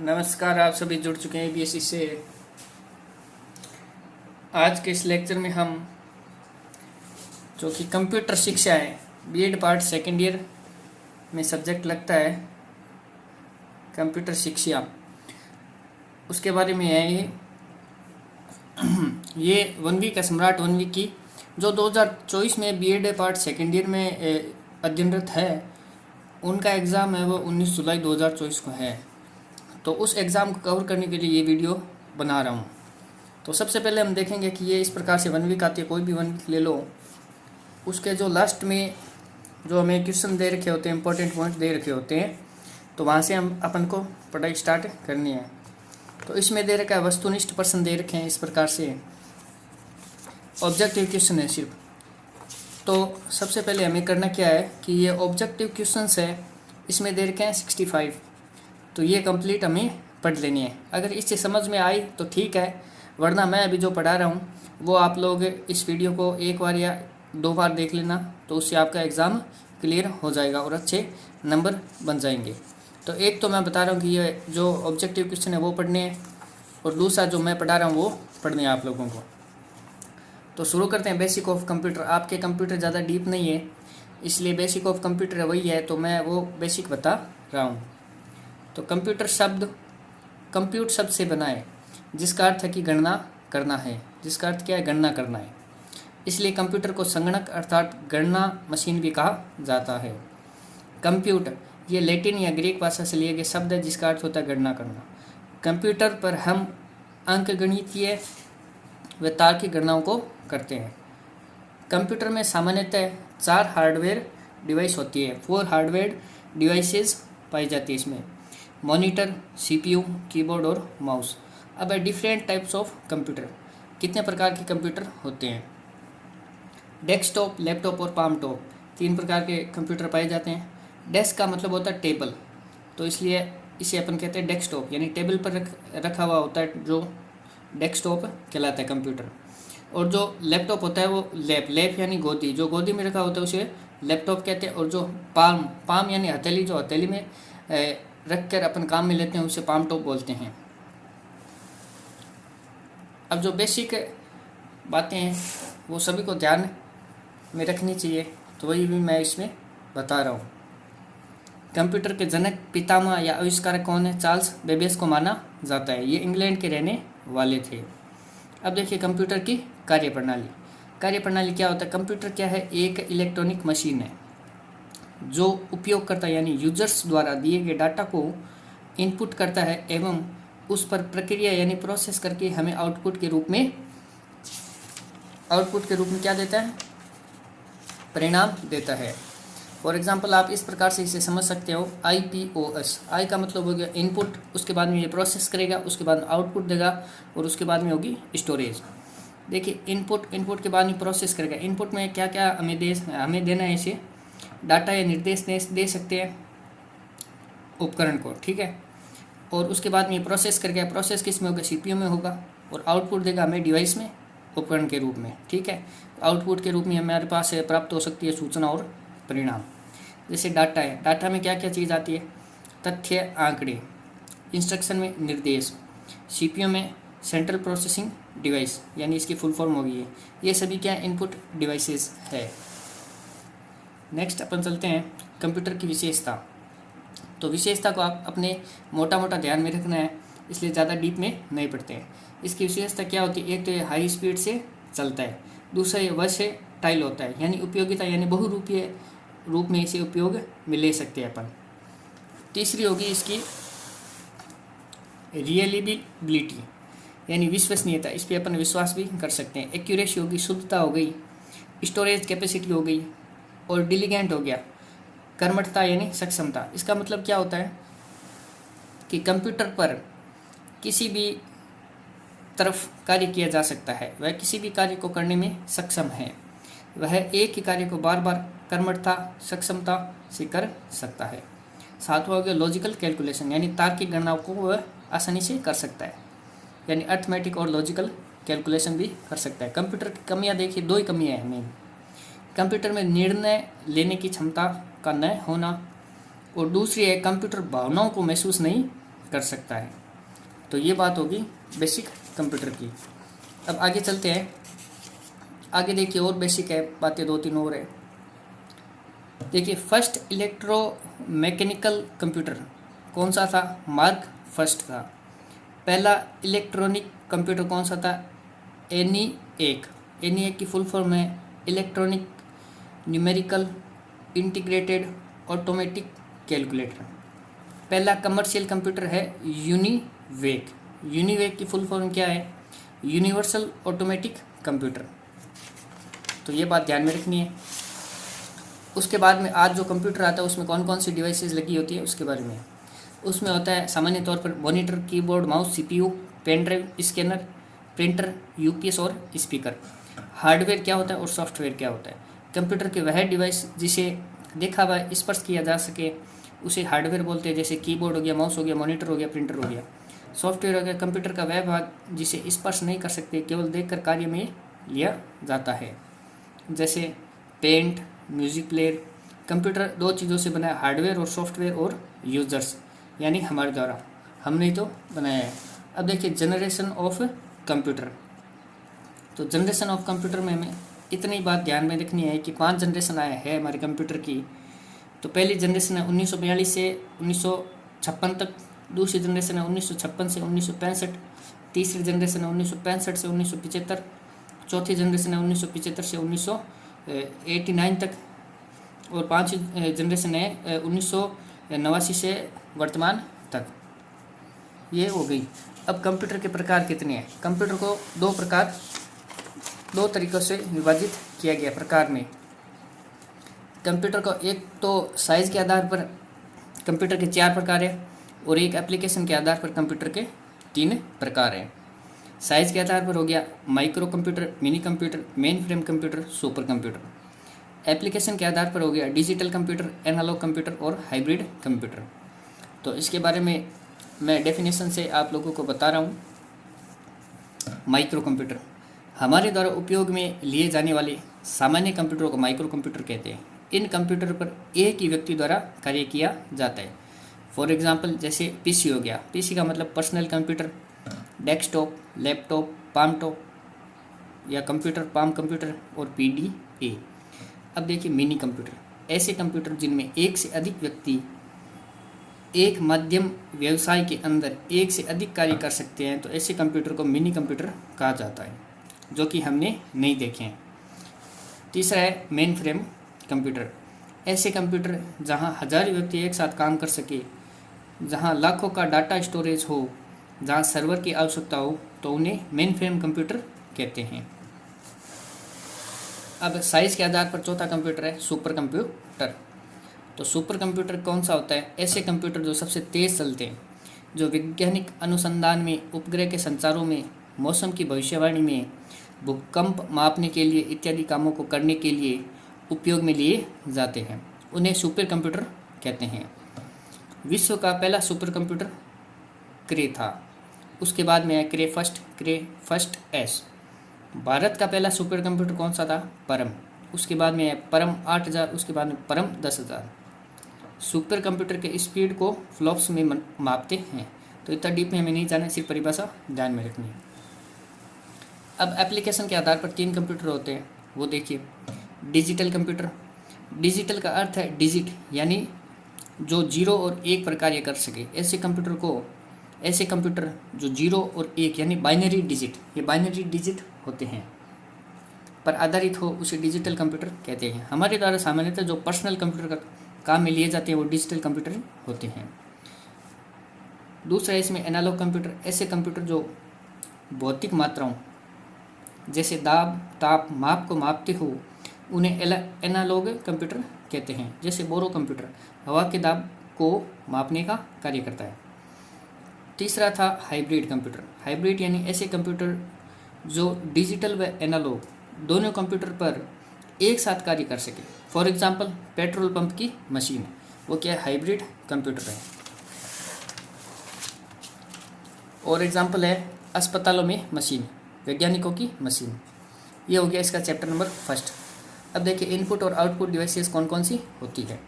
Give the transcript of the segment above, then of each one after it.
नमस्कार, आप सभी जुड़ चुके हैं बीएससी से। आज के इस लेक्चर में हम जो कि कंप्यूटर शिक्षा है, बीएड पार्ट सेकेंड ईयर में सब्जेक्ट लगता है कंप्यूटर शिक्षा, उसके बारे में है। ये 1 वीक का सम्राट 1 वीक की जो 2024 में बीएड पार्ट सेकेंड ईयर में अध्ययनरत है, उनका एग्ज़ाम है वो 19 जुलाई 2024 को है। तो उस एग्ज़ाम को कवर करने के लिए ये वीडियो बना रहा हूँ। तो सबसे पहले हम देखेंगे कि ये इस प्रकार से 1 वीक आती है। कोई भी 1 वीक ले लो, उसके जो लास्ट में जो हमें क्वेश्चन दे रखे होते हैं, इंपॉर्टेंट पॉइंट दे रखे होते हैं, तो वहाँ से हम अपन को पढ़ाई स्टार्ट करनी है। तो इसमें दे रखा है वस्तुनिष्ठ प्रश्न दे रखे हैं इस प्रकार से, ऑब्जेक्टिव क्वेश्चन है सिर्फ। तो सबसे पहले हमें करना क्या है कि ये ऑब्जेक्टिव क्वेश्चन है, इसमें दे रखे हैं 65। तो ये कंप्लीट हमें पढ़ लेनी है। अगर इससे समझ में आई तो ठीक है, वरना मैं अभी जो पढ़ा रहा हूँ वो आप लोग इस वीडियो को 1 बार या 2 बार देख लेना, तो उससे आपका एग्ज़ाम क्लियर हो जाएगा और अच्छे नंबर बन जाएंगे। तो एक तो मैं बता रहा हूँ कि ये जो ऑब्जेक्टिव क्वेश्चन है वो पढ़ने हैं, और दूसरा जो मैं पढ़ा रहा हूँ वो पढ़ने हैं आप लोगों को। तो शुरू करते हैं। Basic of computer. आपके कंप्यूटर ज़्यादा डीप नहीं है, इसलिए बेसिक ऑफ कंप्यूटर वही है, तो मैं वो बेसिक बता रहा हूँ। तो कंप्यूटर शब्द कंप्यूट शब्द से बना है, जिसका अर्थ है कि गणना करना है। जिसका अर्थ क्या है? गणना करना है। इसलिए कंप्यूटर को संगणक अर्थात गणना मशीन भी कहा जाता है। कंप्यूट ये लैटिन या ग्रीक भाषा से लिए गए शब्द है, जिसका अर्थ होता है गणना करना। कंप्यूटर पर हम अंकगणितीय व तार्किक गणनाओं को करते हैं। कंप्यूटर में सामान्यतः 4 हार्डवेयर डिवाइस होती है, 4 हार्डवेयर डिवाइसेस पाई जाती है इसमें। मॉनिटर, सीपीयू, कीबोर्ड और माउस। अब है डिफरेंट टाइप्स ऑफ कंप्यूटर। कितने प्रकार के कंप्यूटर होते हैं? डेस्कटॉप, लैपटॉप और पाम टॉप, 3 प्रकार के कंप्यूटर पाए जाते हैं। डेस्क का मतलब होता है टेबल, तो इसलिए इसे अपन कहते हैं डेस्कटॉप, यानी टेबल पर रखा हुआ होता है जो डेस्कटॉप कहलाता है कंप्यूटर। और जो लैपटॉप होता है वो लैप यानी गोदी, जो गोदी में रखा होता है उसे लैपटॉप कहते हैं। और जो पाम यानी हथेली, जो हथेली में रख कर अपन काम में लेते हैं उसे पाम टॉप बोलते हैं। अब जो बेसिक बातें हैं वो सभी को ध्यान में रखनी चाहिए, तो वही भी मैं इसमें बता रहा हूँ। कंप्यूटर के जनक, पितामह या आविष्कारक कौन है? चार्ल्स बेबेज को माना जाता है। ये इंग्लैंड के रहने वाले थे। अब देखिए कंप्यूटर की कार्यप्रणाली। कार्यप्रणाली क्या होता है? कंप्यूटर क्या है? एक इलेक्ट्रॉनिक मशीन है जो उपयोगकर्ता यानी यूजर्स द्वारा दिए गए डाटा को इनपुट करता है एवं उस पर प्रक्रिया यानी प्रोसेस करके हमें आउटपुट के रूप में क्या देता है? परिणाम देता है। फॉर एग्जांपल आप इस प्रकार से इसे समझ सकते हो, IPOS। आई का मतलब हो गया इनपुट, उसके बाद में ये प्रोसेस करेगा, उसके बाद आउटपुट देगा, और उसके बाद में होगी स्टोरेज। देखिए इनपुट के बाद में प्रोसेस करेगा। इनपुट में क्या क्या हमें देना है? इसे डाटा या निर्देश दे सकते हैं उपकरण को, ठीक है। और उसके बाद में प्रोसेस करके, प्रोसेस किस में होगा? CPU में होगा, और आउटपुट देगा हमें डिवाइस में उपकरण के रूप में, ठीक है। आउटपुट के रूप में हमारे पास प्राप्त हो सकती है सूचना और परिणाम। जैसे डाटा है, डाटा में क्या क्या चीज़ आती है? तथ्य, आंकड़े। इंस्ट्रक्शन में निर्देश। CPU में सेंट्रल प्रोसेसिंग डिवाइस, यानी इसकी फुल फॉर्म होगी ये सभी क्या इनपुट डिवाइसेस है। नेक्स्ट अपन चलते हैं कंप्यूटर की विशेषता। तो विशेषता को आप अपने मोटा मोटा ध्यान में रखना है, इसलिए ज़्यादा डीप में नहीं पढ़ते हैं। इसकी विशेषता क्या होती है? एक तो ये हाई स्पीड से चलता है, दूसरा ये वर्सेटाइल होता है, यानी उपयोगिता यानी बहुरूपीय रूप में इसे उपयोग में ले सकते हैं अपन। तीसरी होगी इसकी रियलेबिलिटी, यानी विश्वसनीयता, इस पर अपन विश्वास भी कर सकते हैं। एक्यूरेसी होगी, शुद्धता हो गई। स्टोरेज कैपेसिटी हो गई, और डिलीगेंट हो गया, कर्मठता यानी सक्षमता। इसका मतलब क्या होता है कि कंप्यूटर पर किसी भी तरफ कार्य किया जा सकता है, वह किसी भी कार्य को करने में सक्षम है, वह एक ही कार्य को बार बार कर्मठता, सक्षमता से कर सकता है। सातवां हो गया लॉजिकल कैलकुलेशन, यानी तार्किक गणनाओं को वह आसानी से कर सकता है, यानी अर्थमेटिक और लॉजिकल कैलकुलेशन भी कर सकता है। कंप्यूटर की कमियां देखिए, 2 ही कमियां हैं मेन। कंप्यूटर में निर्णय लेने की क्षमता का न होना, और दूसरी है कंप्यूटर भावनाओं को महसूस नहीं कर सकता है। तो ये बात होगी बेसिक कंप्यूटर की। अब आगे चलते हैं। आगे देखिए और बेसिक है, बातें 2-3 और है। देखिए फर्स्ट इलेक्ट्रोमैकेनिकल कंप्यूटर कौन सा था? मार्क फर्स्ट था। पहला इलेक्ट्रॉनिक कंप्यूटर कौन सा था? ENIAC। ENIAC की फुल फॉर्म है electronic numerical integrated automatic calculator. पहला कमर्शियल कंप्यूटर है यूनिवेक। यूनिवेक की फुल फॉर्म क्या है? Universal automatic computer. तो ये बात ध्यान में रखनी है। उसके बाद में आज जो कंप्यूटर आता है उसमें कौन कौन सी डिवाइसेस लगी होती है उसके बारे में। उसमें होता है सामान्य तौर पर monitor, keyboard, mouse, CPU, pen drive, scanner, printer, UPS और स्पीकर। हार्डवेयर क्या होता है और सॉफ्टवेयर क्या होता है? कंप्यूटर के वह डिवाइस जिसे देखा हुआ स्पर्श किया जा सके उसे हार्डवेयर बोलते हैं, जैसे कीबोर्ड हो गया, माउस हो गया, मॉनिटर हो गया, प्रिंटर हो गया। सॉफ्टवेयर हो गया कंप्यूटर का वह भाग जिसे स्पर्श नहीं कर सकते, केवल देखकर कार्य में लिया जाता है, जैसे पेंट, म्यूजिक प्लेयर। कंप्यूटर दो चीज़ों से बना है, हार्डवेयर और सॉफ्टवेयर और यूजर्स यानी हमारे द्वारा, हमने तो बनाया है। अब देखिए जनरेशन ऑफ कंप्यूटर। तो जनरेशन ऑफ कंप्यूटर में हमें इतनी बात ध्यान में रखनी है कि 5 जनरेशन आया है हमारे कंप्यूटर की। तो पहली जनरेशन है 1942 से 1956 तक, दूसरी जनरेशन है 1956 से 1965, तीसरी जनरेशन है 1965 से 1975, चौथी जनरेशन है 1975 से 1989 तक, और पांचवी जनरेशन है 1989 से वर्तमान तक। ये हो गई। अब कंप्यूटर के प्रकार कितने हैं? कंप्यूटर को दो तरीक़ों से विभाजित किया गया प्रकार में। कंप्यूटर को एक तो साइज़ के आधार पर कंप्यूटर के 4 प्रकार है, और एक एप्लीकेशन के आधार पर कंप्यूटर के 3 प्रकार हैं। साइज़ के आधार पर हो गया micro computer, mini computer, main frame computer, super computer. Application के आधार पर हो गया डिजिटल कंप्यूटर, एनालॉग कंप्यूटर और हाइब्रिड कंप्यूटर। तो इसके बारे में मैं डेफिनेशन से आप लोगों को बता रहा हूँ। माइक्रो कंप्यूटर हमारे द्वारा उपयोग में लिए जाने वाले सामान्य कंप्यूटरों को माइक्रो कंप्यूटर कहते हैं। इन कंप्यूटर पर एक ही व्यक्ति द्वारा कार्य किया जाता है। फॉर एग्जांपल जैसे PC हो गया, PC का मतलब personal computer, desktop, laptop, palm top या कंप्यूटर, पाम कंप्यूटर और PDA। अब देखिए मिनी कंप्यूटर, ऐसे कंप्यूटर जिनमें एक से अधिक व्यक्ति एक मध्यम व्यवसाय के अंदर एक से अधिक कार्य कर सकते हैं, तो ऐसे कंप्यूटर को मिनी कंप्यूटर कहा जाता है, जो कि हमने नहीं देखे हैं। तीसरा है मेन फ्रेम कंप्यूटर, ऐसे कंप्यूटर जहां हजारों व्यक्ति एक साथ काम कर सके, जहां लाखों का डाटा स्टोरेज हो, जहां सर्वर की आवश्यकता हो, तो उन्हें मेन फ्रेम कंप्यूटर कहते हैं। अब साइज़ के आधार पर चौथा कंप्यूटर है सुपर कंप्यूटर। तो सुपर कंप्यूटर कौन सा होता है? ऐसे कंप्यूटर जो सबसे तेज़ चलते हैं, जो वैज्ञानिक अनुसंधान में, उपग्रह के संचारों में, मौसम की भविष्यवाणी में, भूकंप मापने के लिए इत्यादि कामों को करने के लिए उपयोग में लिए जाते हैं, उन्हें सुपर कंप्यूटर कहते हैं। विश्व का पहला सुपर कंप्यूटर क्रे था, उसके बाद में है क्रे फर्स्ट एस। भारत का पहला सुपर कंप्यूटर कौन सा था? परम। उसके बाद में है परम 8000, उसके बाद में परम 10000। सुपर कंप्यूटर के स्पीड को फ्लॉप्स में मापते हैं। तो इतना डीप में हमें नहीं जाना, सिर्फ परिभाषा ध्यान में रखनी है। अब एप्लीकेशन के आधार पर 3 कंप्यूटर होते हैं, वो देखिए। डिजिटल कंप्यूटर, डिजिटल का अर्थ है डिजिट, यानी जो 0 और 1 पर कार्य कर सके। ऐसे कंप्यूटर जो 0 और 1 यानी बाइनरी डिजिट, ये बाइनरी डिजिट होते हैं पर आधारित हो, उसे डिजिटल कंप्यूटर कहते हैं। हमारे द्वारा सामान्यतः जो पर्सनल कंप्यूटर का काम में लिए जाते हैं वो डिजिटल कंप्यूटर होते हैं। दूसरा इसमें एनालॉग कंप्यूटर, ऐसे कंप्यूटर जो भौतिक मात्राओं जैसे दाब, ताप, माप को मापते हो, उन्हें एनालॉग कंप्यूटर कहते हैं। जैसे बोरो कंप्यूटर हवा के दाब को मापने का कार्य करता है। तीसरा था हाइब्रिड कंप्यूटर। हाइब्रिड यानी ऐसे कंप्यूटर जो डिजिटल व एनालॉग दोनों कंप्यूटर पर एक साथ कार्य कर सके। फॉर एग्जांपल पेट्रोल पंप की मशीन, वो क्या है? हाइब्रिड कंप्यूटर है। और एग्जांपल है अस्पतालों में मशीन, वैज्ञानिकों की मशीन। ये हो गया इसका चैप्टर नंबर 1। अब देखिए इनपुट और आउटपुट डिवाइसेस कौन कौन सी होती है।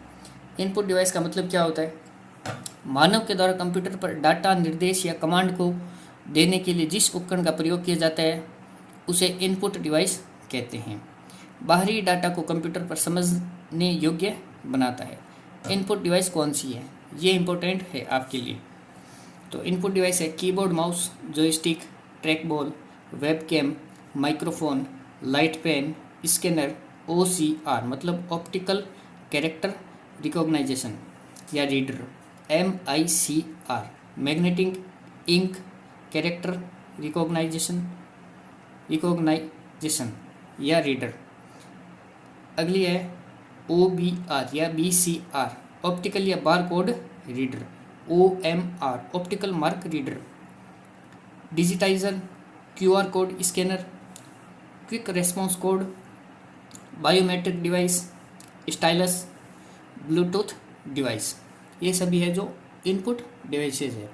इनपुट डिवाइस का मतलब क्या होता है? मानव के द्वारा कंप्यूटर पर डाटा, निर्देश या कमांड को देने के लिए जिस उपकरण का प्रयोग किया जाता है उसे इनपुट डिवाइस कहते हैं। बाहरी डाटा को कंप्यूटर पर समझने योग्य बनाता है। इनपुट डिवाइस कौन सी है, ये इम्पोर्टेंट है आपके लिए। तो इनपुट डिवाइस है keyboard, mouse, joystick, track ball, webcam, microphone, light pen, scanner, OCR मतलब ऑप्टिकल कैरेक्टर रिकॉग्नाइजेशन या reader, MICR magnetic ink character recognization या रीडर। अगली है OBR या BCR ऑप्टिकल या bar code reader, OMR optical mark reader, digitiser, QR code scanner, quick response code, biometric device, stylus, Bluetooth device. ये सभी है जो इनपुट डिवाइसेज है।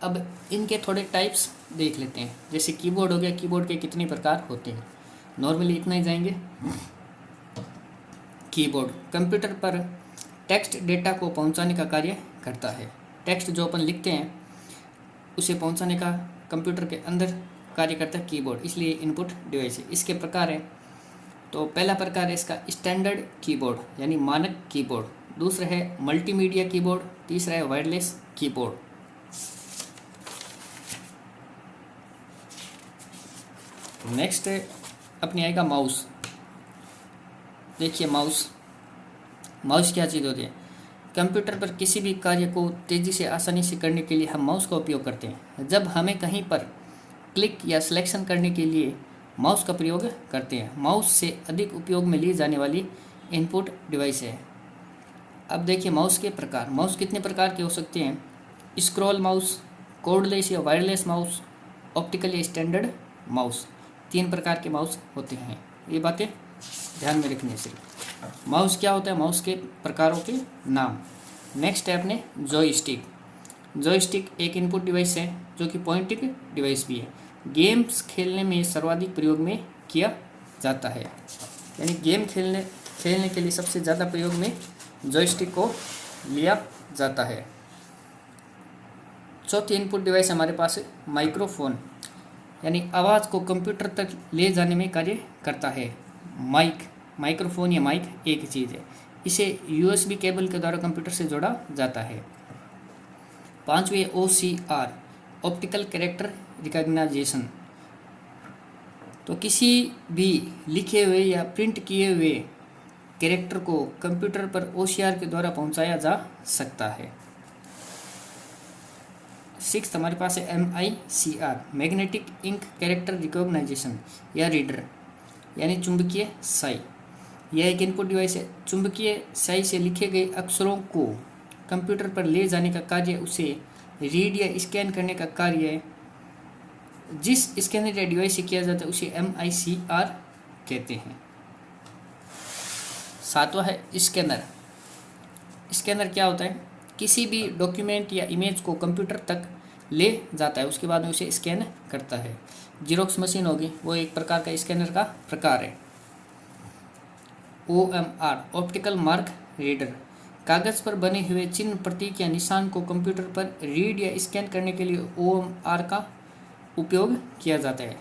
अब इनके थोड़े टाइप्स देख लेते हैं। जैसे कीबोर्ड हो गया, कीबोर्ड के कितने प्रकार होते हैं, नॉर्मली इतना ही जाएंगे। कीबोर्ड कंप्यूटर पर टेक्स्ट डेटा को पहुंचाने का कार्य करता है। टेक्स्ट जो अपन लिखते हैं उसे पहुंचाने का कंप्यूटर के अंदर कार्य करता है कीबोर्ड, इसलिए इनपुट डिवाइस है। इसके प्रकार है, तो पहला प्रकार है इसका स्टैंडर्ड कीबोर्ड यानी मानक कीबोर्ड, दूसरा है मल्टीमीडिया कीबोर्ड, तीसरा है वायरलेस कीबोर्ड। नेक्स्ट अपने आएगा माउस। देखिए माउस क्या चीज़ होती है। कंप्यूटर पर किसी भी कार्य को तेज़ी से आसानी से करने के लिए हम माउस का उपयोग करते हैं। जब हमें कहीं पर क्लिक या सिलेक्शन करने के लिए माउस का प्रयोग करते हैं। माउस से अधिक उपयोग में ली जाने वाली इनपुट डिवाइस है। अब देखिए माउस के प्रकार। माउस कितने प्रकार के हो सकते हैं, स्क्रॉल माउस, कोर्डलेस या वायरलेस माउस, ऑप्टिकल या स्टैंडर्ड माउस। 3 प्रकार के माउस होते हैं। ये बातें ध्यान में रखनी है सिर्फ। माउस क्या होता है, माउस के प्रकारों के नाम। नेक्स्ट है अपने जॉयस्टिक। जॉयस्टिक एक इनपुट डिवाइस है जो कि पॉइंटिंग डिवाइस भी है। गेम्स खेलने में सर्वाधिक प्रयोग में किया जाता है, यानी गेम खेलने के लिए सबसे ज़्यादा प्रयोग में जॉयस्टिक को लिया जाता है। चौथी इनपुट डिवाइस हमारे पास है माइक्रोफोन, यानी आवाज़ को कंप्यूटर तक ले जाने में कार्य करता है। माइक्रोफोन या माइक एक ही चीज़ है। इसे USB केबल के द्वारा कंप्यूटर से जोड़ा जाता है। 5वीं OCR ऑप्टिकल कैरेक्टर रिकॉग्नाइजेशन। तो किसी भी लिखे हुए या प्रिंट किए हुए कैरेक्टर को कंप्यूटर पर OCR के द्वारा पहुंचाया जा सकता है। 6 हमारे पास है MICR magnetic ink character recognization या रीडर, यानी चुंबकीय स्याही। यह एक इनपुट डिवाइस है। चुंबकीय स्याही से लिखे गए अक्षरों को कंप्यूटर पर ले जाने का कार्य, उसे रीड या स्कैन करने का कार्य जिस स्कैनर या डिवाइस से किया जाता है उसे MICR कहते हैं। 7वां है स्कैनर। स्कैनर क्या होता है, किसी भी डॉक्यूमेंट या इमेज को कंप्यूटर तक ले जाता है, उसके बाद में उसे स्कैन करता है। जीरोक्स मशीन होगी, वो एक प्रकार का स्कैनर का प्रकार है। OMR ऑप्टिकल मार्क रीडर, कागज़ पर बने हुए चिन्ह, प्रतीक या निशान को कंप्यूटर पर रीड या स्कैन करने के लिए OMR का उपयोग किया जाता है।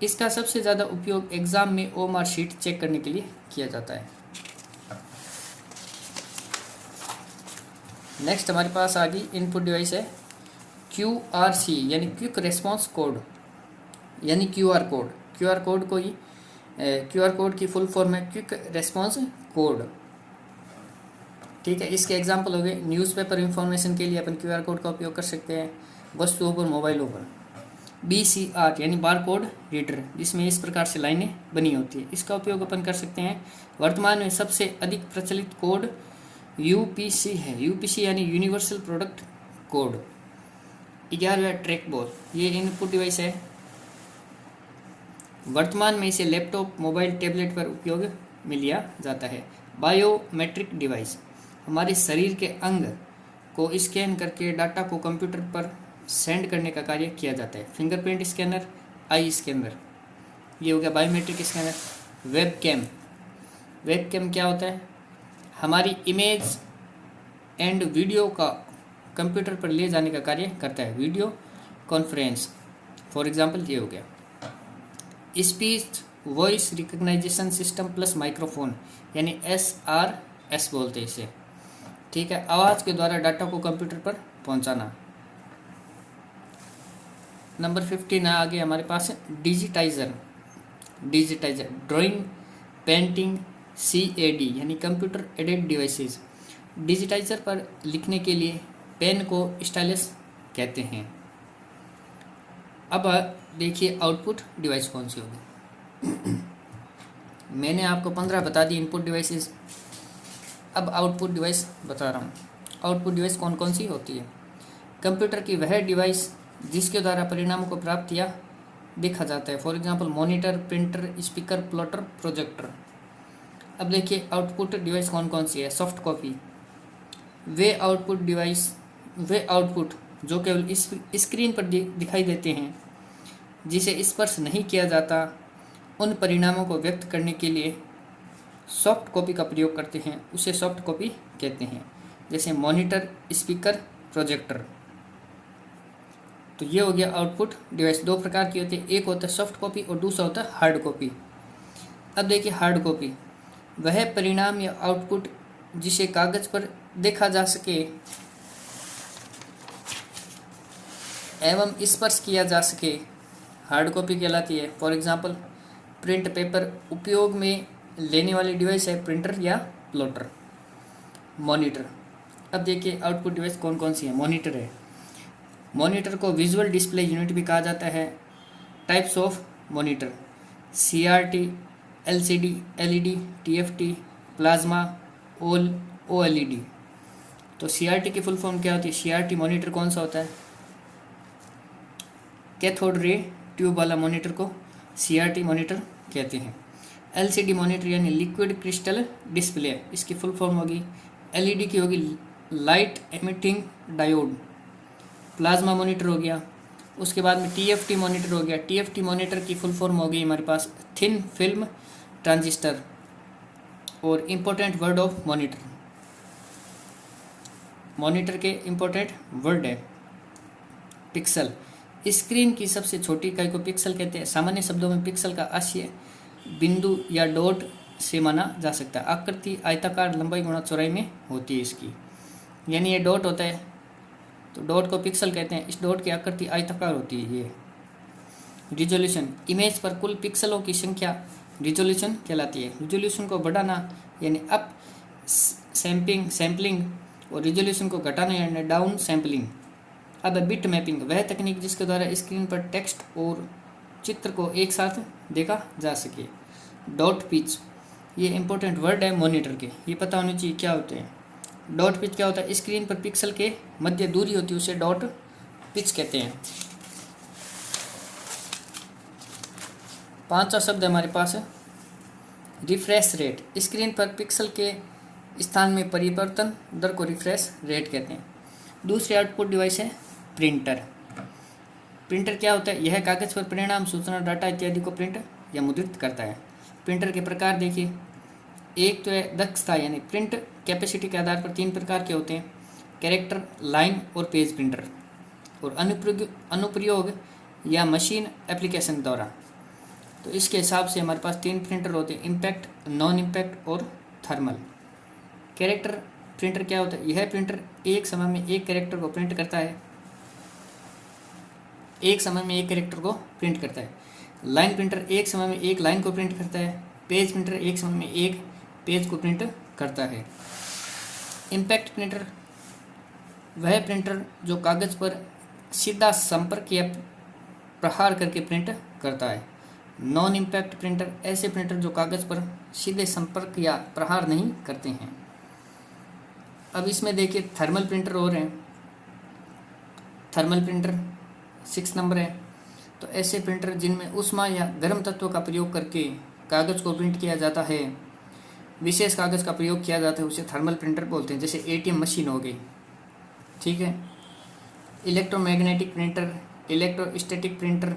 इसका सबसे ज़्यादा उपयोग एग्ज़ाम में OMR शीट चेक करने के लिए किया जाता है। नेक्स्ट हमारे पास आ गई इनपुट डिवाइस है QRC यानी क्विक रेस्पॉन्स कोड, यानी QR कोड। QR कोड की फुल फॉर्म है क्विक रेस्पॉन्स कोड। ठीक है, इसके एग्जांपल हो गए न्यूज़पेपर इंफॉर्मेशन के लिए अपन QR कोड का उपयोग कर सकते हैं, वस्तुओं पर, मोबाइलों पर। BCR यानी बार कोड रीडर, जिसमें इस प्रकार से लाइनें बनी होती है, इसका उपयोग अपन कर सकते हैं। वर्तमान में सबसे अधिक प्रचलित कोड UPC है। UPC यानी यूनिवर्सल प्रोडक्ट कोड। 11वां ट्रैक बॉल, ये इनपुट डिवाइस है। वर्तमान में इसे लैपटॉप, मोबाइल, टैबलेट पर उपयोग में लिया जाता है। बायोमेट्रिक डिवाइस, हमारे शरीर के अंग को स्कैन करके डाटा को कंप्यूटर पर सेंड करने का कार्य किया जाता है। फिंगरप्रिंट स्कैनर, आई स्कैनर, ये हो गया बायोमेट्रिक स्कैनर। वेबकैम क्या होता है, हमारी इमेज एंड वीडियो कंप्यूटर पर ले जाने का कार्य करता है। वीडियो कॉन्फ्रेंस फॉर एग्जांपल ये हो गया। Speech voice recognisation system plus microphone यानी SRS बोलते हैं इसे, ठीक है। आवाज़ के द्वारा डाटा को कंप्यूटर पर पहुंचाना। नंबर 15 आगे हमारे पास है डिजिटाइजर। ड्राइंग, पेंटिंग, CAD यानी कंप्यूटर एडेड डिवाइसेस। डिजिटाइजर पर लिखने के लिए पेन को स्टाइलस कहते हैं। अब देखिए आउटपुट डिवाइस कौन सी होगी। मैंने आपको 15 बता दी इनपुट डिवाइसेस, अब आउटपुट डिवाइस बता रहा हूँ। आउटपुट डिवाइस कौन कौन सी होती है। कंप्यूटर की वह डिवाइस जिसके द्वारा परिणाम को प्राप्त या देखा जाता है। For example monitor, printer, speaker, plotter, projector. अब देखिए आउटपुट डिवाइस कौन कौन सी है। सॉफ्ट कॉपी, वे आउटपुट जो केवल इस स्क्रीन पर दिखाई देते हैं, जिसे स्पर्श नहीं किया जाता, उन परिणामों को व्यक्त करने के लिए सॉफ्ट कॉपी का प्रयोग करते हैं, उसे सॉफ्ट कॉपी कहते हैं। जैसे मॉनिटर, स्पीकर, प्रोजेक्टर। तो ये हो गया आउटपुट डिवाइस। दो प्रकार की होती है, एक होता है सॉफ्ट कॉपी और दूसरा होता है हार्ड कॉपी। अब देखिए हार्ड कॉपी, वह परिणाम या आउटपुट जिसे कागज पर देखा जा सके एवं स्पर्श किया जा सके, हार्ड कॉपी कहलाती है। फॉर एग्जांपल प्रिंट पेपर उपयोग में लेने वाली डिवाइस है प्रिंटर या प्लॉटर। मॉनिटर, अब देखिए आउटपुट डिवाइस कौन कौन सी है। मॉनिटर है, मॉनिटर को विजुअल डिस्प्ले यूनिट भी कहा जाता है। Types of monitor, CRT, LCD, LED, TFT, plasma, OLED। तो CRT की फुल फॉर्म क्या होती है। CRT मॉनिटर कौन सा होता है, कैथोड रे ट्यूब वाला मॉनिटर को CRT मॉनिटर कहते हैं। LCD मॉनिटर यानी लिक्विड क्रिस्टल डिस्प्ले, इसकी फुल फॉर्म होगी। LED की होगी light emitting diode. Plasma monitor हो गया। उसके बाद में TFT मॉनिटर हो गया। TFT मॉनिटर की फुल फॉर्म हो गई हमारे पास थिन फिल्म ट्रांजिस्टर। और important word of monitor, monitor के इम्पोर्टेंट वर्ड है पिक्सल। स्क्रीन की सबसे छोटी इकाई को पिक्सल कहते हैं। सामान्य शब्दों में पिक्सल का आशय बिंदु या डॉट से माना जा सकता है। आकृति आयताकार लंबाई गुणा चौड़ाई में होती है इसकी, यानी ये डॉट होता है तो डॉट को पिक्सल कहते हैं। इस डॉट की आकृति आयताकार होती है ये। रिजोल्यूशन, इमेज पर कुल पिक्सलों की संख्या रिजोल्यूशन कहलाती है। रिजोल्यूशन को बढ़ाना यानी अप सैम्पलिंग और रिजोल्यूशन को घटाना यानी डाउन सैम्पलिंग। अब बिट मैपिंग, वह तकनीक जिसके द्वारा स्क्रीन पर टेक्स्ट और चित्र को एक साथ देखा जा सके। डॉट पिच, ये इंपॉर्टेंट वर्ड है मॉनिटर के, ये पता होनी चाहिए क्या होते हैं। डॉट पिच क्या होता है, स्क्रीन पर पिक्सल के मध्य दूरी होती है उसे डॉट पिच कहते हैं। पांचवा शब्द है हमारे पास रिफ्रेश रेट। स्क्रीन पर पिक्सल के स्थान में परिवर्तन दर को रिफ्रेश रेट कहते हैं। दूसरी आउटपुट डिवाइस है प्रिंटर। प्रिंटर क्या होता है, यह कागज पर परिणाम, सूचना, डाटा इत्यादि को प्रिंट या मुद्रित करता है। प्रिंटर के प्रकार देखिए, एक तो है दक्षता यानी प्रिंट कैपेसिटी के आधार पर 3 प्रकार के होते हैं, कैरेक्टर, लाइन और पेज प्रिंटर। और अनुप्रयोग या मशीन एप्लीकेशन द्वारा, तो इसके हिसाब से हमारे पास 3 प्रिंटर होते हैं, इम्पैक्ट, नॉन इम्पैक्ट और थर्मल। कैरेक्टर प्रिंटर क्या होता है, यह प्रिंटर एक समय में एक कैरेक्टर को प्रिंट करता है, एक समय में एक कैरेक्टर को प्रिंट करता है। लाइन प्रिंटर एक समय में एक लाइन को प्रिंट करता है। पेज प्रिंटर एक समय में एक पेज को प्रिंट करता है। इम्पैक्ट प्रिंटर वह प्रिंटर जो कागज पर सीधा संपर्क या प्रहार करके प्रिंट करता है। नॉन इम्पैक्ट प्रिंटर ऐसे प्रिंटर जो कागज पर सीधे संपर्क या प्रहार नहीं करते हैं। अब इसमें देखिए थर्मल प्रिंटर और हैं। थर्मल प्रिंटर 6 नंबर है। तो ऐसे प्रिंटर जिनमें ऊष्मा या गर्म तत्वों का प्रयोग करके कागज़ को प्रिंट किया जाता है, विशेष कागज़ का प्रयोग किया जाता है, उसे थर्मल प्रिंटर बोलते हैं। जैसे ATM मशीन हो गई, ठीक है। इलेक्ट्रोमैग्नेटिक प्रिंटर, इलेक्ट्रोस्टैटिक प्रिंटर,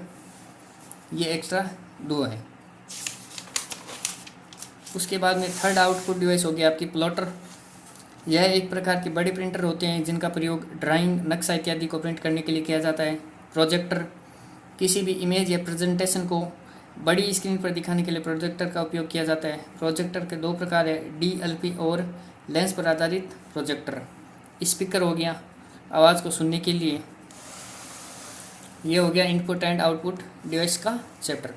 ये एक्स्ट्रा 2 है। उसके बाद में थर्ड आउटपुट डिवाइस हो गया आपकी प्लॉटर। यह एक प्रकार के बड़े प्रिंटर होते हैं जिनका प्रयोग ड्राइंग, नक्शा इत्यादि को प्रिंट करने के लिए किया जाता है। प्रोजेक्टर, किसी भी इमेज या प्रेजेंटेशन को बड़ी स्क्रीन पर दिखाने के लिए प्रोजेक्टर का उपयोग किया जाता है। प्रोजेक्टर के दो प्रकार है, DLP और लेंस पर आधारित प्रोजेक्टर। स्पीकर हो गया आवाज़ को सुनने के लिए। ये हो गया इनपुट एंड आउटपुट डिवाइस का चैप्टर।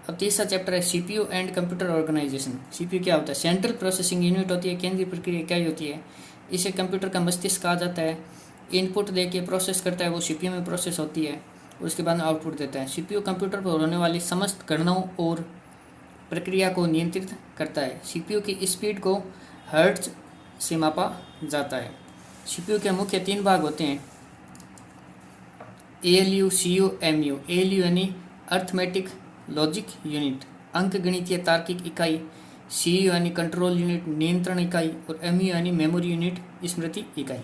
अब तीसरा चैप्टर है CPU and computer organisation. CPU क्या होता है? सेंट्रल प्रोसेसिंग यूनिट होती है, केंद्रीय प्रक्रिया इकाई होती है। इसे कंप्यूटर का मस्तिष्क कहा जाता है। इनपुट दे के प्रोसेस करता है, वो CPU में प्रोसेस होती है, उसके बाद आउटपुट देता है। CPU कंप्यूटर पर होने वाली समस्त गणनाओं और प्रक्रिया को नियंत्रित करता है। CPU की स्पीड को हर्ट्ज से मापा जाता है। CPU के मुख्य 3 भाग होते हैं, ALU, CU, MU। ALU यानी अर्थमेटिक लॉजिक यूनिट, अंक गणितीय तार्किक इकाई। CU यानी कंट्रोल यूनिट, नियंत्रण इकाई। और MU यानी मेमोरी यूनिट, स्मृति इकाई।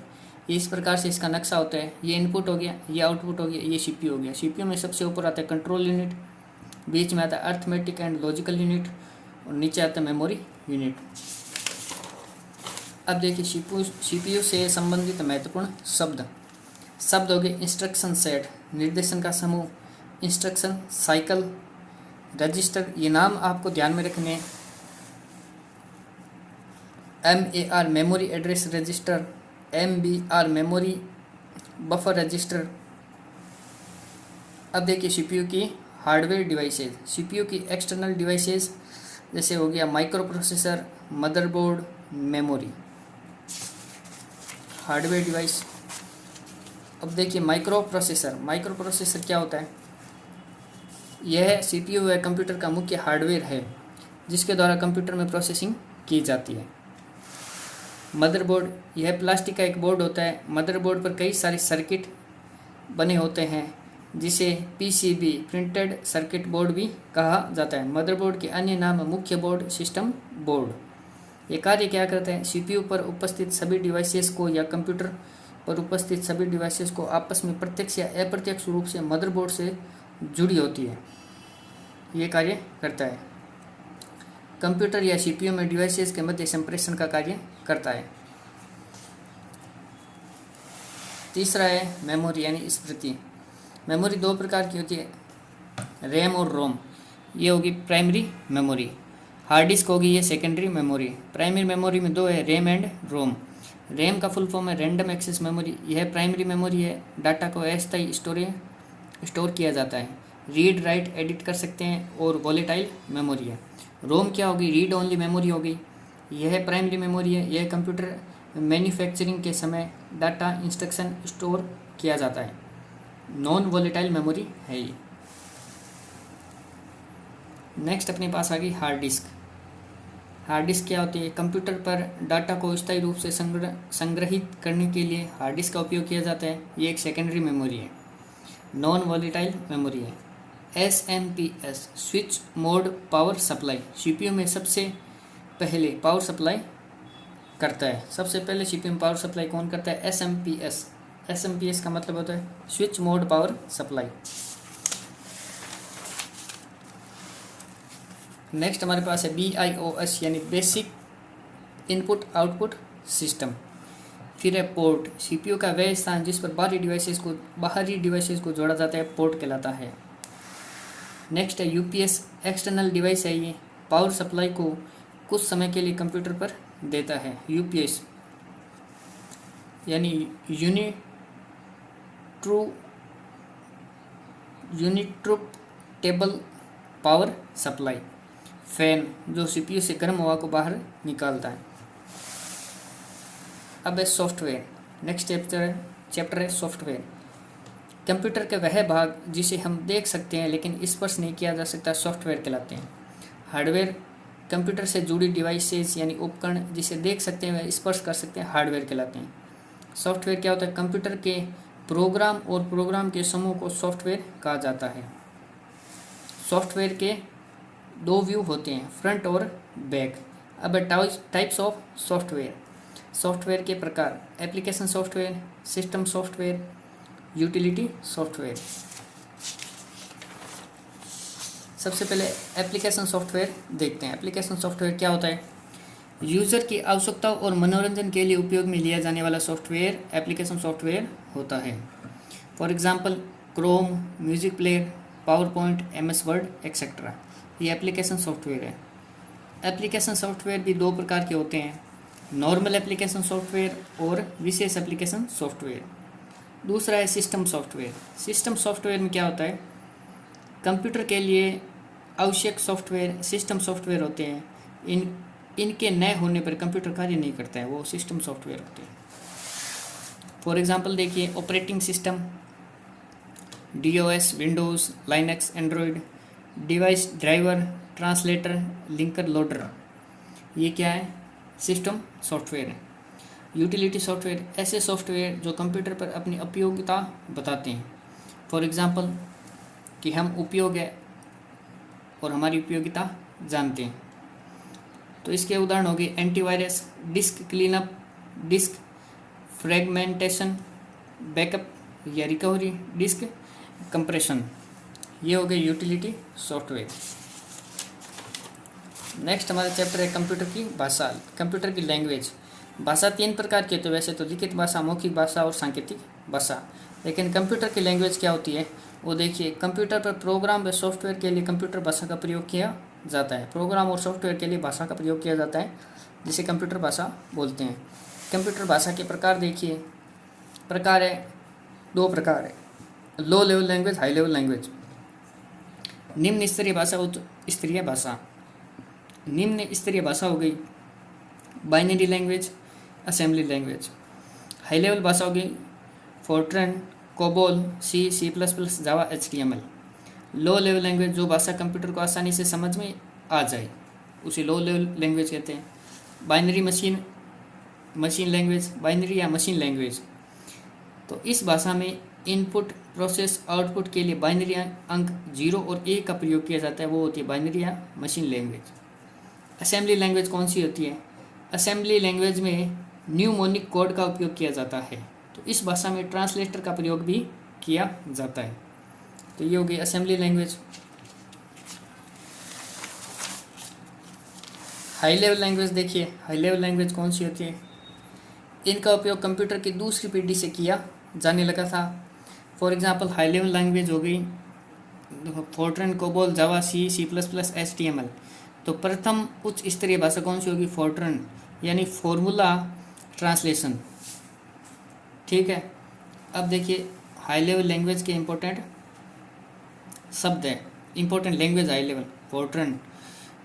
इस प्रकार से इसका नक्शा होता है। ये इनपुट हो गया, ये आउटपुट हो गया, ये CPU हो गया। CPU में सबसे ऊपर आता है कंट्रोल यूनिट, बीच में आता है अर्थमेटिक एंड लॉजिकल यूनिट और नीचे आता है मेमोरी यूनिट। अब देखिए CPU से संबंधित महत्वपूर्ण शब्द हो गए इंस्ट्रक्शन सेट, निर्देशन का समूह, इंस्ट्रक्शन साइकिल, रजिस्टर। ये नाम आपको ध्यान में रखने। MAR memory address register, MBR memory buffer register. अब देखिए CPU की हार्डवेयर डिवाइसेज। CPU की एक्सटर्नल डिवाइसेज जैसे हो गया micro processor, motherboard, memory. Hardware device. अब देखिए माइक्रो प्रोसेसर क्या होता है? यह CPU व कंप्यूटर का मुख्य हार्डवेयर है जिसके द्वारा कंप्यूटर में प्रोसेसिंग की जाती है। मदरबोर्ड, यह प्लास्टिक का एक बोर्ड होता है। मदरबोर्ड पर कई सारे सर्किट बने होते हैं जिसे PCB प्रिंटेड सर्किट बोर्ड भी कहा जाता है। मदरबोर्ड के अन्य नाम मुख्य बोर्ड, सिस्टम बोर्ड। ये कार्य क्या करता है? CPU पर उपस्थित सभी डिवाइसेस को या कंप्यूटर पर उपस्थित सभी डिवाइसेस को आपस में प्रत्यक्ष या अप्रत्यक्ष रूप से मदरबोर्ड से जुड़ी होती है, ये कार्य करता है। कंप्यूटर या CPU में डिवाइसेस के मध्य संप्रेषण का कार्य करता है। तीसरा है मेमोरी यानी स्मृति। मेमोरी 2 प्रकार की होती है, रैम और रोम। ये होगी प्राइमरी मेमोरी। हार्ड डिस्क होगी ये सेकेंडरी मेमोरी। प्राइमरी मेमोरी में 2 है, रैम एंड रोम। रैम का फुल फॉर्म है रैंडम एक्सेस मेमोरी। यह प्राइमरी मेमोरी है, डाटा को अस्थायी स्टोर किया जाता है, रीड राइट एडिट कर सकते हैं और वॉलेटाइल मेमोरी है। रोम क्या होगी? रीड ओनली मेमोरी होगी। यह प्राइमरी मेमोरी है, यह कंप्यूटर मैन्युफैक्चरिंग के समय डाटा इंस्ट्रक्शन स्टोर किया जाता है। नॉन वॉलेटाइल मेमोरी है ये। नेक्स्ट अपने पास आ गई हार्ड डिस्क। हार्ड डिस्क क्या होती है? कंप्यूटर पर डाटा को स्थायी रूप से संग्रहित करने के लिए हार्ड डिस्क का उपयोग किया जाता है। ये एक सेकेंडरी मेमोरी है, नॉन वॉलेटाइल मेमोरी है। SMPS switch mode power supply. CPU में सबसे पहले पावर सप्लाई करता है। सबसे पहले CPU में पावर सप्लाई कौन करता है? SMPS का मतलब होता है switch mode power supply. Next हमारे पास है BIOS यानी बेसिक इनपुट आउटपुट सिस्टम। फिर है पोर्ट। CPU का वह स्थान जिस पर बाहरी डिवाइसेस को जोड़ा जाता है पोर्ट कहलाता है। नेक्स्ट है UPS, एक्सटर्नल डिवाइस है ये, पावर सप्लाई को कुछ समय के लिए कंप्यूटर पर देता है। UPS यानी यूनिट्रुटेबल पावर सप्लाई। फैन जो CPU से गर्म हवा को बाहर निकालता है। अब है सॉफ्टवेयर। नेक्स्ट चैप्टर है सॉफ्टवेयर। कंप्यूटर के वह भाग जिसे हम देख सकते हैं लेकिन स्पर्श नहीं किया जा सकता सॉफ्टवेयर कहलाते हैं। हार्डवेयर, कंप्यूटर से जुड़ी डिवाइसेस यानी उपकरण जिसे देख सकते हैं व स्पर्श कर सकते हैं हार्डवेयर कहलाते हैं। सॉफ्टवेयर क्या होता है? कंप्यूटर के प्रोग्राम और प्रोग्राम के समूह को सॉफ्टवेयर कहा जाता है। सॉफ्टवेयर के 2 व्यू होते हैं, फ्रंट और बैक। अब टाइप्स ऑफ सॉफ्टवेयर। सॉफ्टवेयर के प्रकार, application software, system software, utility software. सबसे पहले एप्लीकेशन सॉफ्टवेयर देखते हैं। एप्लीकेशन सॉफ्टवेयर क्या होता है? यूज़र की आवश्यकताओं और मनोरंजन के लिए उपयोग में लिया जाने वाला सॉफ्टवेयर एप्लीकेशन सॉफ्टवेयर होता है। For example Chrome, music player, power point, MS word etcetera, ये एप्लीकेशन सॉफ्टवेयर है। एप्लीकेशन सॉफ्टवेयर भी दो प्रकार के होते हैं, नॉर्मल एप्लीकेशन सॉफ्टवेयर और विशेष एप्लीकेशन सॉफ्टवेयर। दूसरा है सिस्टम सॉफ्टवेयर। सिस्टम सॉफ्टवेयर में क्या होता है, कंप्यूटर के लिए आवश्यक सॉफ्टवेयर सिस्टम सॉफ्टवेयर होते हैं। इनके न होने पर कंप्यूटर कार्य नहीं करता है, वो सिस्टम सॉफ्टवेयर होते हैं। फॉर एग्जांपल देखिए, operating system, DOS, Windows, Linux, Android, device driver, translator, linker, loader, ये क्या है, सिस्टम सॉफ्टवेयर है। यूटिलिटी सॉफ्टवेयर, ऐसे सॉफ्टवेयर जो कंप्यूटर पर अपनी उपयोगिता बताते हैं। फॉर एग्जांपल कि हम उपयोग है और हमारी उपयोगिता जानते हैं। तो इसके उदाहरण होंगे antivirus, disk cleanup, disk fragmentation, backup या रिकवरी, डिस्क कंप्रेशन, ये हो गए यूटिलिटी सॉफ्टवेयर। नेक्स्ट हमारा चैप्टर है कंप्यूटर की भाषा, कंप्यूटर की लैंग्वेज। भाषा तीन प्रकार की होती है वैसे तो, लिखित भाषा, मौखिक भाषा और सांकेतिक भाषा। लेकिन कंप्यूटर की लैंग्वेज क्या होती है वो देखिए, कंप्यूटर पर प्रोग्राम व सॉफ्टवेयर के लिए कंप्यूटर भाषा का प्रयोग किया जाता है। प्रोग्राम और सॉफ्टवेयर के लिए भाषा का प्रयोग किया जाता है जिसे कंप्यूटर भाषा बोलते हैं। कंप्यूटर भाषा के प्रकार देखिए, प्रकार है, दो प्रकार है, low level language, high level language. निम्न स्तरीय भाषा, उच्च स्तरीय भाषा। निम्न स्तरीय भाषा हो गई binary language, assembly language. High level भाषा हो गई फोर्ट्रन, कोबोल, C++, जावा, HTML। लो लेवल लैंग्वेज, जो भाषा कंप्यूटर को आसानी से समझ में आ जाए उसे लो लेवल लैंग्वेज कहते हैं। बाइनरी मशीन लैंग्वेज, बाइनरी या मशीन लैंग्वेज, तो इस भाषा में इनपुट, प्रोसेस, आउटपुट के लिए बाइनरी अंक 0 और 1 का प्रयोग किया जाता है, वो होती है बाइनरी या मशीन लैंग्वेज। असेंबली लैंग्वेज कौन सी होती है, असेंबली लैंग्वेज में न्यूमोनिक कोड का उपयोग किया जाता है, तो इस भाषा में ट्रांसलेटर का प्रयोग भी किया जाता है। तो ये हो गई assembly language. High level language देखिए, हाई लेवल लैंग्वेज कौन सी होती है, इनका उपयोग कंप्यूटर की दूसरी पीढ़ी से किया जाने लगा था। For example high level language हो गई फोर्ट्रन, कोबोल, जावा, C++, HTML। तो प्रथम उच्च स्तरीय भाषा कौन सी होगी, फोर्ट्रन, यानी फॉर्मूला ट्रांसलेशन, ठीक है। अब देखिए हाई लेवल लैंग्वेज के इम्पोर्टेंट शब्द है, important language high level, Fortran.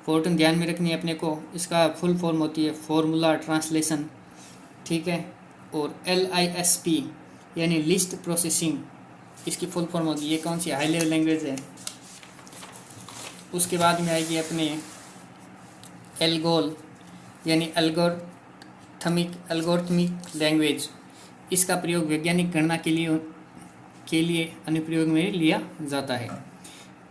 Fortran ध्यान में रखनी है अपने को, इसका फुल फॉर्म होती है फॉर्मूला ट्रांसलेशन, ठीक है। और LISP यानी लिस्ट प्रोसेसिंग, इसकी फुल फॉर्म होगी। ये कौन सी हाई लेवल लैंग्वेज है। उसके बाद में आएगी अपने एल्गोल यानी एल्गोरिथमिक लैंग्वेज, इसका प्रयोग वैज्ञानिक गणना के लिए अनुप्रयोग में लिया जाता है।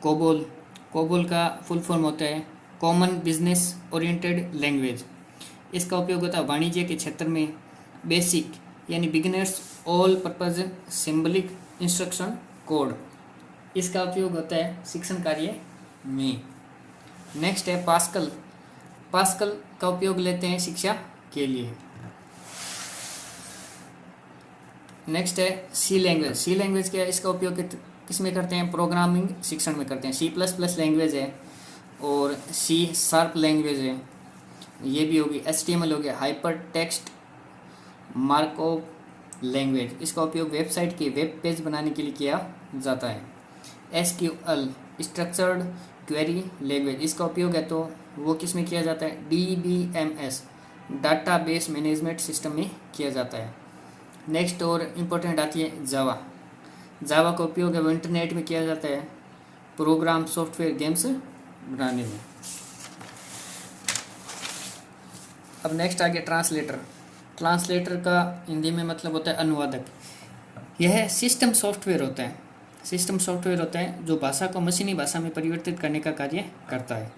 कोबोल का फुल फॉर्म होता है कॉमन बिजनेस ओरिएंटेड लैंग्वेज, इसका उपयोग होता है वाणिज्य के क्षेत्र में। बेसिक यानी beginners all purpose symbolic instruction code, इसका उपयोग होता है शिक्षण कार्य में। नेक्स्ट है पास्कल का उपयोग लेते हैं शिक्षा के लिए। नेक्स्ट है सी लैंग्वेज क्या है, इसका उपयोग किसमें करते हैं, प्रोग्रामिंग शिक्षण में करते हैं। C++ लैंग्वेज है और C# लैंग्वेज है, ये भी होगी। HTML हो गया हाइपर टेक्स्ट मार्कअप लैंग्वेज, इसका उपयोग वेबसाइट के वेब पेज बनाने के लिए किया जाता है। SQL स्ट्रक्चर्ड क्वेरी लैंग्वेज, इसका उपयोग है तो वो किस में किया जाता है, DBMS डाटाबेस मैनेजमेंट सिस्टम में किया जाता है। नेक्स्ट और इम्पोर्टेंट आती है जावा का उपयोग है वो इंटरनेट में किया जाता है प्रोग्राम, सॉफ्टवेयर, गेम्स बनाने में। अब नेक्स्ट आ गया ट्रांसलेटर का हिंदी में मतलब होता है अनुवादक। यह सिस्टम सॉफ्टवेयर होता है जो भाषा को मशीनी भाषा में परिवर्तित करने का कार्य करता है।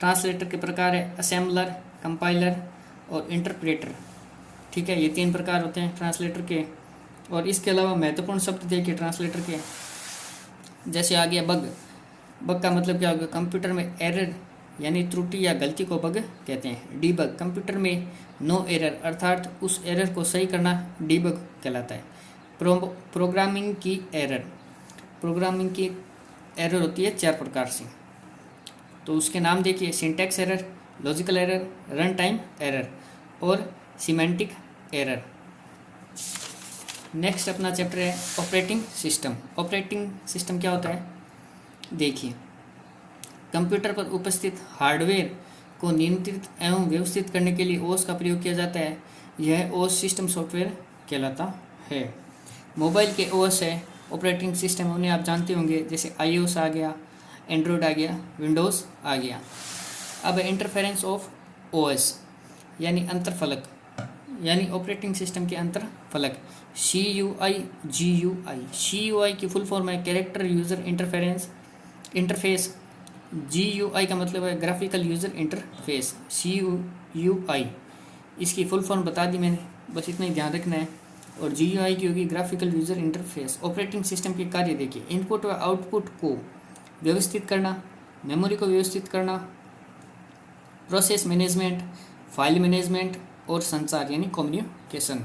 ट्रांसलेटर के प्रकार है असेंबलर, कंपाइलर और इंटरप्रेटर, ठीक है। ये तीन प्रकार होते हैं ट्रांसलेटर के। और इसके अलावा महत्वपूर्ण शब्द देखिए ट्रांसलेटर के, जैसे आ गया बग का मतलब क्या होगा, कंप्यूटर में एरर यानी त्रुटि या गलती को बग कहते हैं। डीबग कंप्यूटर में नो एरर अर्थात उस एरर को सही करना डीबग कहलाता है। प्रोग्रामिंग की एरर होती है 4 प्रकार से, तो उसके नाम देखिए, syntax error, logical error, run time error और सिमेंटिक एरर। नेक्स्ट अपना चैप्टर है ऑपरेटिंग सिस्टम। ऑपरेटिंग सिस्टम क्या होता है, देखिए, कंप्यूटर पर उपस्थित हार्डवेयर को नियंत्रित एवं व्यवस्थित करने के लिए ओएस का प्रयोग किया जाता है। यह ओएस सिस्टम सॉफ्टवेयर कहलाता है। मोबाइल के ओएस है ऑपरेटिंग सिस्टम, उन्हें आप जानते होंगे, जैसे iOS आ गया, एंड्रॉयड आ गया, विंडोज़ आ गया। अब इंटरफेरेंस ऑफ ओएस यानी अंतरफलक, यानी ऑपरेटिंग सिस्टम के अंतरफलक। CUI GUI, CUI की फुल फॉर्म है कैरेक्टर यूज़र इंटरफेस। GUI का मतलब है ग्राफिकल यूज़र इंटरफेस। CUI इसकी फुल फॉर्म बता दी मैंने, बस इतना ही ध्यान रखना है। और GUI की होगी graphical user interface. Operating system के कार्य देखिए, इनपुट व आउटपुट को व्यवस्थित करना, मेमोरी को व्यवस्थित करना, प्रोसेस मैनेजमेंट, फाइल मैनेजमेंट और संचार यानी कम्युनिकेशन।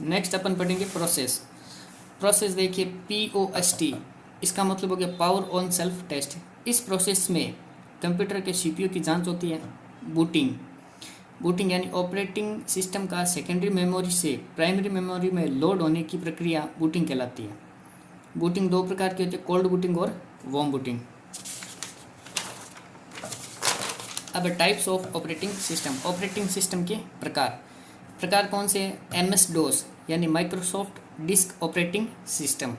नेक्स्ट अपन पढ़ेंगे प्रोसेस देखिए, POST इसका मतलब हो गया पावर ऑन सेल्फ टेस्ट। इस प्रोसेस में कंप्यूटर के CPU की जांच होती है। बूटिंग यानी ऑपरेटिंग सिस्टम का सेकेंडरी मेमोरी से प्राइमरी मेमोरी में लोड होने की प्रक्रिया बूटिंग कहलाती है। बूटिंग 2 प्रकार की होती है, कोल्ड बूटिंग और वार्म बूटिंग। अब टाइप्स ऑफ ऑपरेटिंग सिस्टम के प्रकार कौन से हैं? MS-DOS यानी Microsoft disk operating system.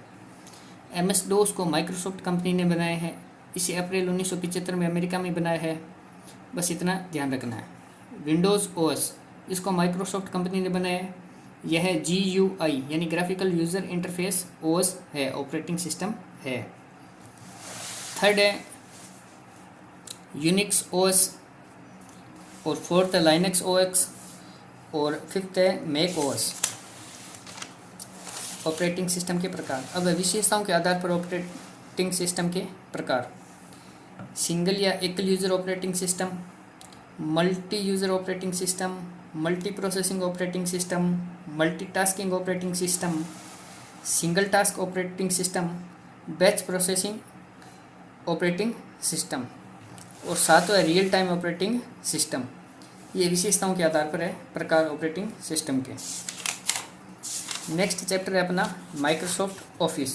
MS-DOS को माइक्रोसॉफ्ट कंपनी ने बनाया है। इसे अप्रैल 1975 में अमेरिका में बनाया है, बस इतना ध्यान रखना है। विंडोज़ OS इसको माइक्रोसॉफ्ट कंपनी ने बनाया है। यह GUI यानी ग्राफिकल यूज़र इंटरफेस OS है, ऑपरेटिंग सिस्टम है। थर्ड है यूनिक्स OS और फोर्थ है लाइनक्स OS और फिफ्थ है मैक OS। ऑपरेटिंग सिस्टम के प्रकार। अब विशेषताओं के आधार पर ऑपरेटिंग सिस्टम के प्रकार: सिंगल या एकल user operating system, multi user operating system, multi processing operating system, multitasking operating system, single task operating system, batch processing operating system और सातवां है रियल टाइम ऑपरेटिंग सिस्टम। ये विशेषताओं के आधार पर है प्रकार ऑपरेटिंग सिस्टम के। नेक्स्ट चैप्टर है अपना माइक्रोसॉफ्ट ऑफिस,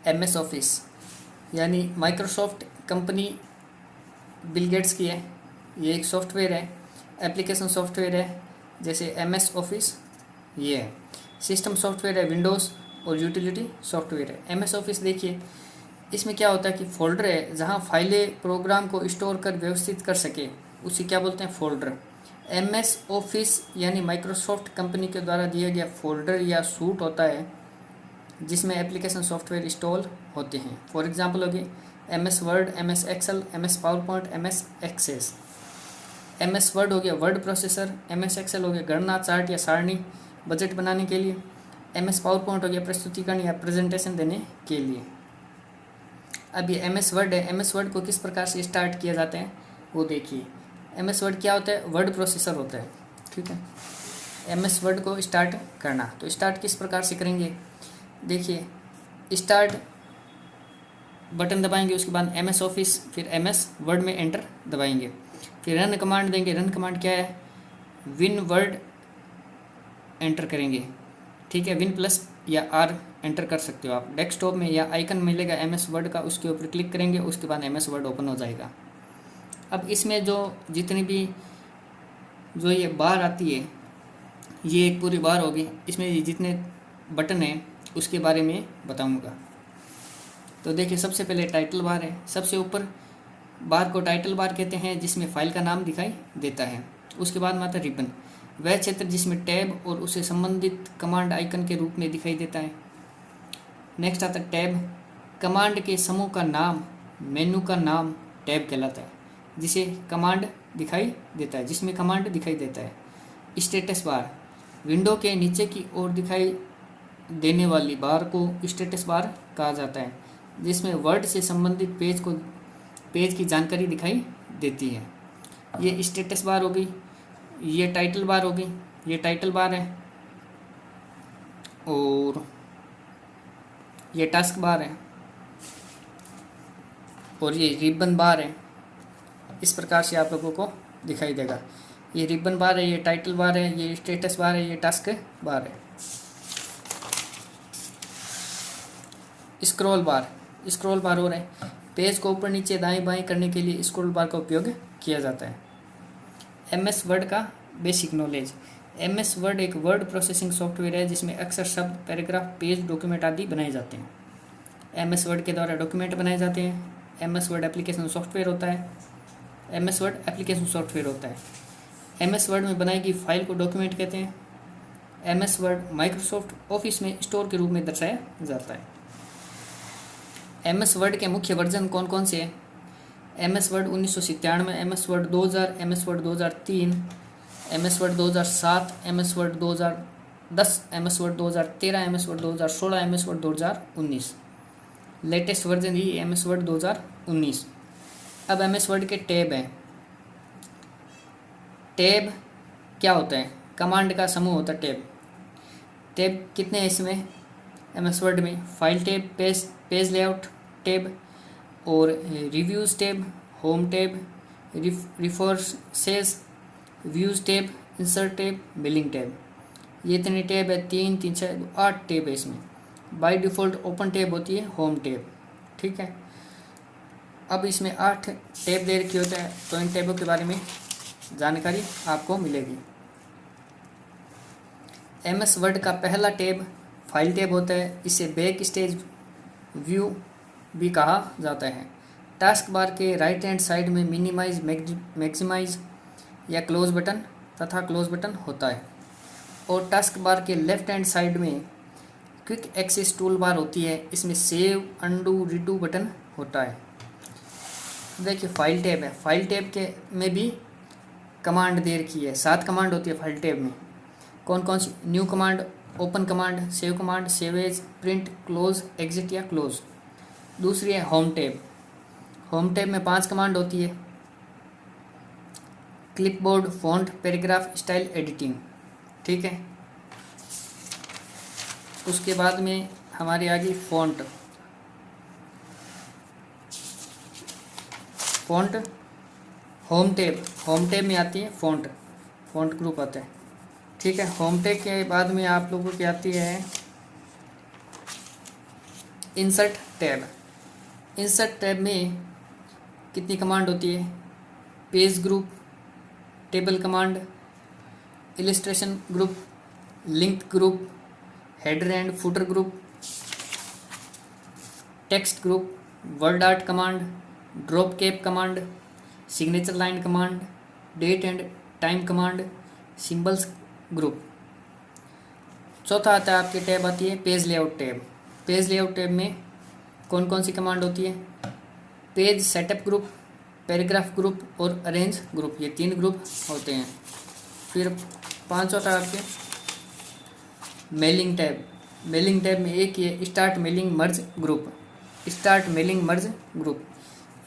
MS ऑफिस यानी माइक्रोसॉफ्ट कंपनी बिल गेट्स की है। ये एक सॉफ्टवेयर है, एप्लीकेशन सॉफ्टवेयर है, जैसे MS ऑफिस ये है। सिस्टम सॉफ्टवेयर है विंडोज़ और यूटिलिटी सॉफ्टवेयर है। MS ऑफिस देखिए, इसमें क्या होता है कि फोल्डर है जहाँ फाइलें प्रोग्राम को स्टोर कर व्यवस्थित कर सके, उसे क्या बोलते हैं, फोल्डर। MS ऑफिस यानी माइक्रोसॉफ्ट कंपनी के द्वारा दिया गया फोल्डर या सूट होता है जिसमें एप्लीकेशन सॉफ्टवेयर इंस्टॉल होते हैं। फॉर एग्जांपल हो गए MS Word, MS Excel, MS PowerPoint, MS Access. MS Word हो गया वर्ड प्रोसेसर, MS एक्सेल हो गया गणना, चार्ट या सारणी, बजट बनाने के लिए। MS पावरपॉइंट हो गया प्रस्तुतिकरण या प्रेजेंटेशन देने के लिए। अब ये MS वर्ड है, MS वर्ड को किस प्रकार से स्टार्ट किया जाता है वो देखिए। MS वर्ड क्या होता है, वर्ड प्रोसेसर होता है, ठीक है। MS वर्ड को स्टार्ट करना, तो स्टार्ट किस प्रकार से करेंगे, देखिए, स्टार्ट बटन दबाएंगे, उसके बाद MS ऑफिस, फिर MS वर्ड में एंटर दबाएंगे, फिर रन कमांड देंगे। रन कमांड क्या है, विन वर्ड एंटर करेंगे, ठीक है, विन प्लस या R एंटर कर सकते हो आप। डेस्कटॉप में या आइकन मिलेगा MS वर्ड का, उसके ऊपर क्लिक करेंगे, उसके बाद MS वर्ड ओपन हो जाएगा। अब इसमें जो जितनी भी जो ये बार आती है, ये एक पूरी बार होगी, इसमें ये जितने बटन हैं उसके बारे में बताऊंगा। तो देखिए, सबसे पहले टाइटल बार है, सबसे ऊपर बार को टाइटल बार कहते हैं जिसमें फाइल का नाम दिखाई देता है। उसके बाद में आता है रिबन, वह क्षेत्र जिसमें टैब और उसे संबंधित कमांड आइकन के रूप में दिखाई देता है। नेक्स्ट आता है टैब, कमांड के समूह का नाम, मेनू का नाम टैब कहलाता है जिसे कमांड दिखाई देता है, जिसमें कमांड दिखाई देता है। स्टेटस बार, विंडो के नीचे की ओर दिखाई देने वाली बार को स्टेटस बार कहा जाता है। जिसमें वर्ड से संबंधित पेज की जानकारी दिखाई देती है। ये स्टेटस बार होगी, ये टाइटल बार होगी, ये टाइटल बार है, और ये टास्क बार है, और ये रिबन बार है। इस प्रकार से आप लोगों को दिखाई देगा। ये रिबन बार है, ये टाइटल बार है, ये स्टेटस बार है, ये टास्क बार है। स्क्रॉल बार हो रहा है। पेज को ऊपर नीचे दाएं बाएं करने के लिए स्क्रॉल बार का उपयोग किया जाता है। MS वर्ड का बेसिक नॉलेज। MS वर्ड एक वर्ड प्रोसेसिंग सॉफ्टवेयर है जिसमें अक्सर शब्द, पैराग्राफ, पेज, डॉक्यूमेंट आदि बनाए जाते हैं। MS वर्ड के द्वारा डॉक्यूमेंट बनाए जाते हैं। MS वर्ड एप्लीकेशन सॉफ्टवेयर होता है। MS वर्ड एप्लीकेशन सॉफ्टवेयर होता है। MS वर्ड में बनाई गई फाइल को डॉक्यूमेंट कहते हैं। MS वर्ड माइक्रोसॉफ्ट ऑफिस में स्टोर के रूप में दर्शाया जाता है। MS वर्ड के मुख्य वर्जन कौन कौन से हैं? MS Word 1997, MS Word 2000, MS Word 2003, MS Word 2007, MS Word 2010, MS Word 2013, MS Word 2016, MS Word 2019। Latest version ही MS वर्ड 2019। अब MS वर्ड के टैब हैं। टैब क्या होता है? कमांड का समूह होता है टैब। टैब कितने हैं इसमें? MS वर्ड में file tab, page layout tab, और reviews tab, home tab, references, views tab, insert tab, billing tab. ये इतने टैब है, 3 3 6 8 टैब है इसमें। बाय डिफ़ॉल्ट ओपन टैब होती है होम टैब, ठीक है। अब इसमें 8 टैब दे रखे होते हैं, तो इन टैबों के बारे में जानकारी आपको मिलेगी। MS वर्ड का पहला टैब फाइल टैब होता है। इसे बैक स्टेज व्यू भी कहा जाता है। टास्क बार के राइट हैंड साइड में मिनिमाइज, मैक्सिमाइज या क्लोज बटन तथा क्लोज बटन होता है, और टास्क बार के लेफ्ट हैंड साइड में क्विक एक्सेस टूल बार होती है। इसमें सेव, अंडू, रीडू बटन होता है। देखिए फाइल टैब है। फाइल टैब के में भी कमांड दे रखी है। 7 कमांड होती है फाइल टैब में। कौन कौन सी? New command, open command, save as, print, close, exit या क्लोज। दूसरी है होम टैब। होम टैब में 5 कमांड होती है। Clipboard, font, paragraph, style, editing, ठीक है। उसके बाद में हमारी आ गई फॉन्ट। होम टैब में आती है फॉन्ट ग्रुप आता है, ठीक है। होम टैब के बाद में आप लोगों की आती है इंसर्ट टैब। इंसर्ट टैब में कितनी कमांड होती है? Page group, table command, illustration group, link group, header and footer group, text group, word art command, drop cap command, signature line command, date and time command, symbols group. चौथा आता है आपकी tab आती है page layout tab. Page layout tab में कौन कौन सी कमांड होती है? Page setup group, paragraph group और अरेंज ग्रुप, ये 3 ग्रुप होते हैं। फिर 5वां था आपके मेलिंग टैब। मेलिंग टैब में एक ये स्टार्ट मेलिंग मर्ज ग्रुप।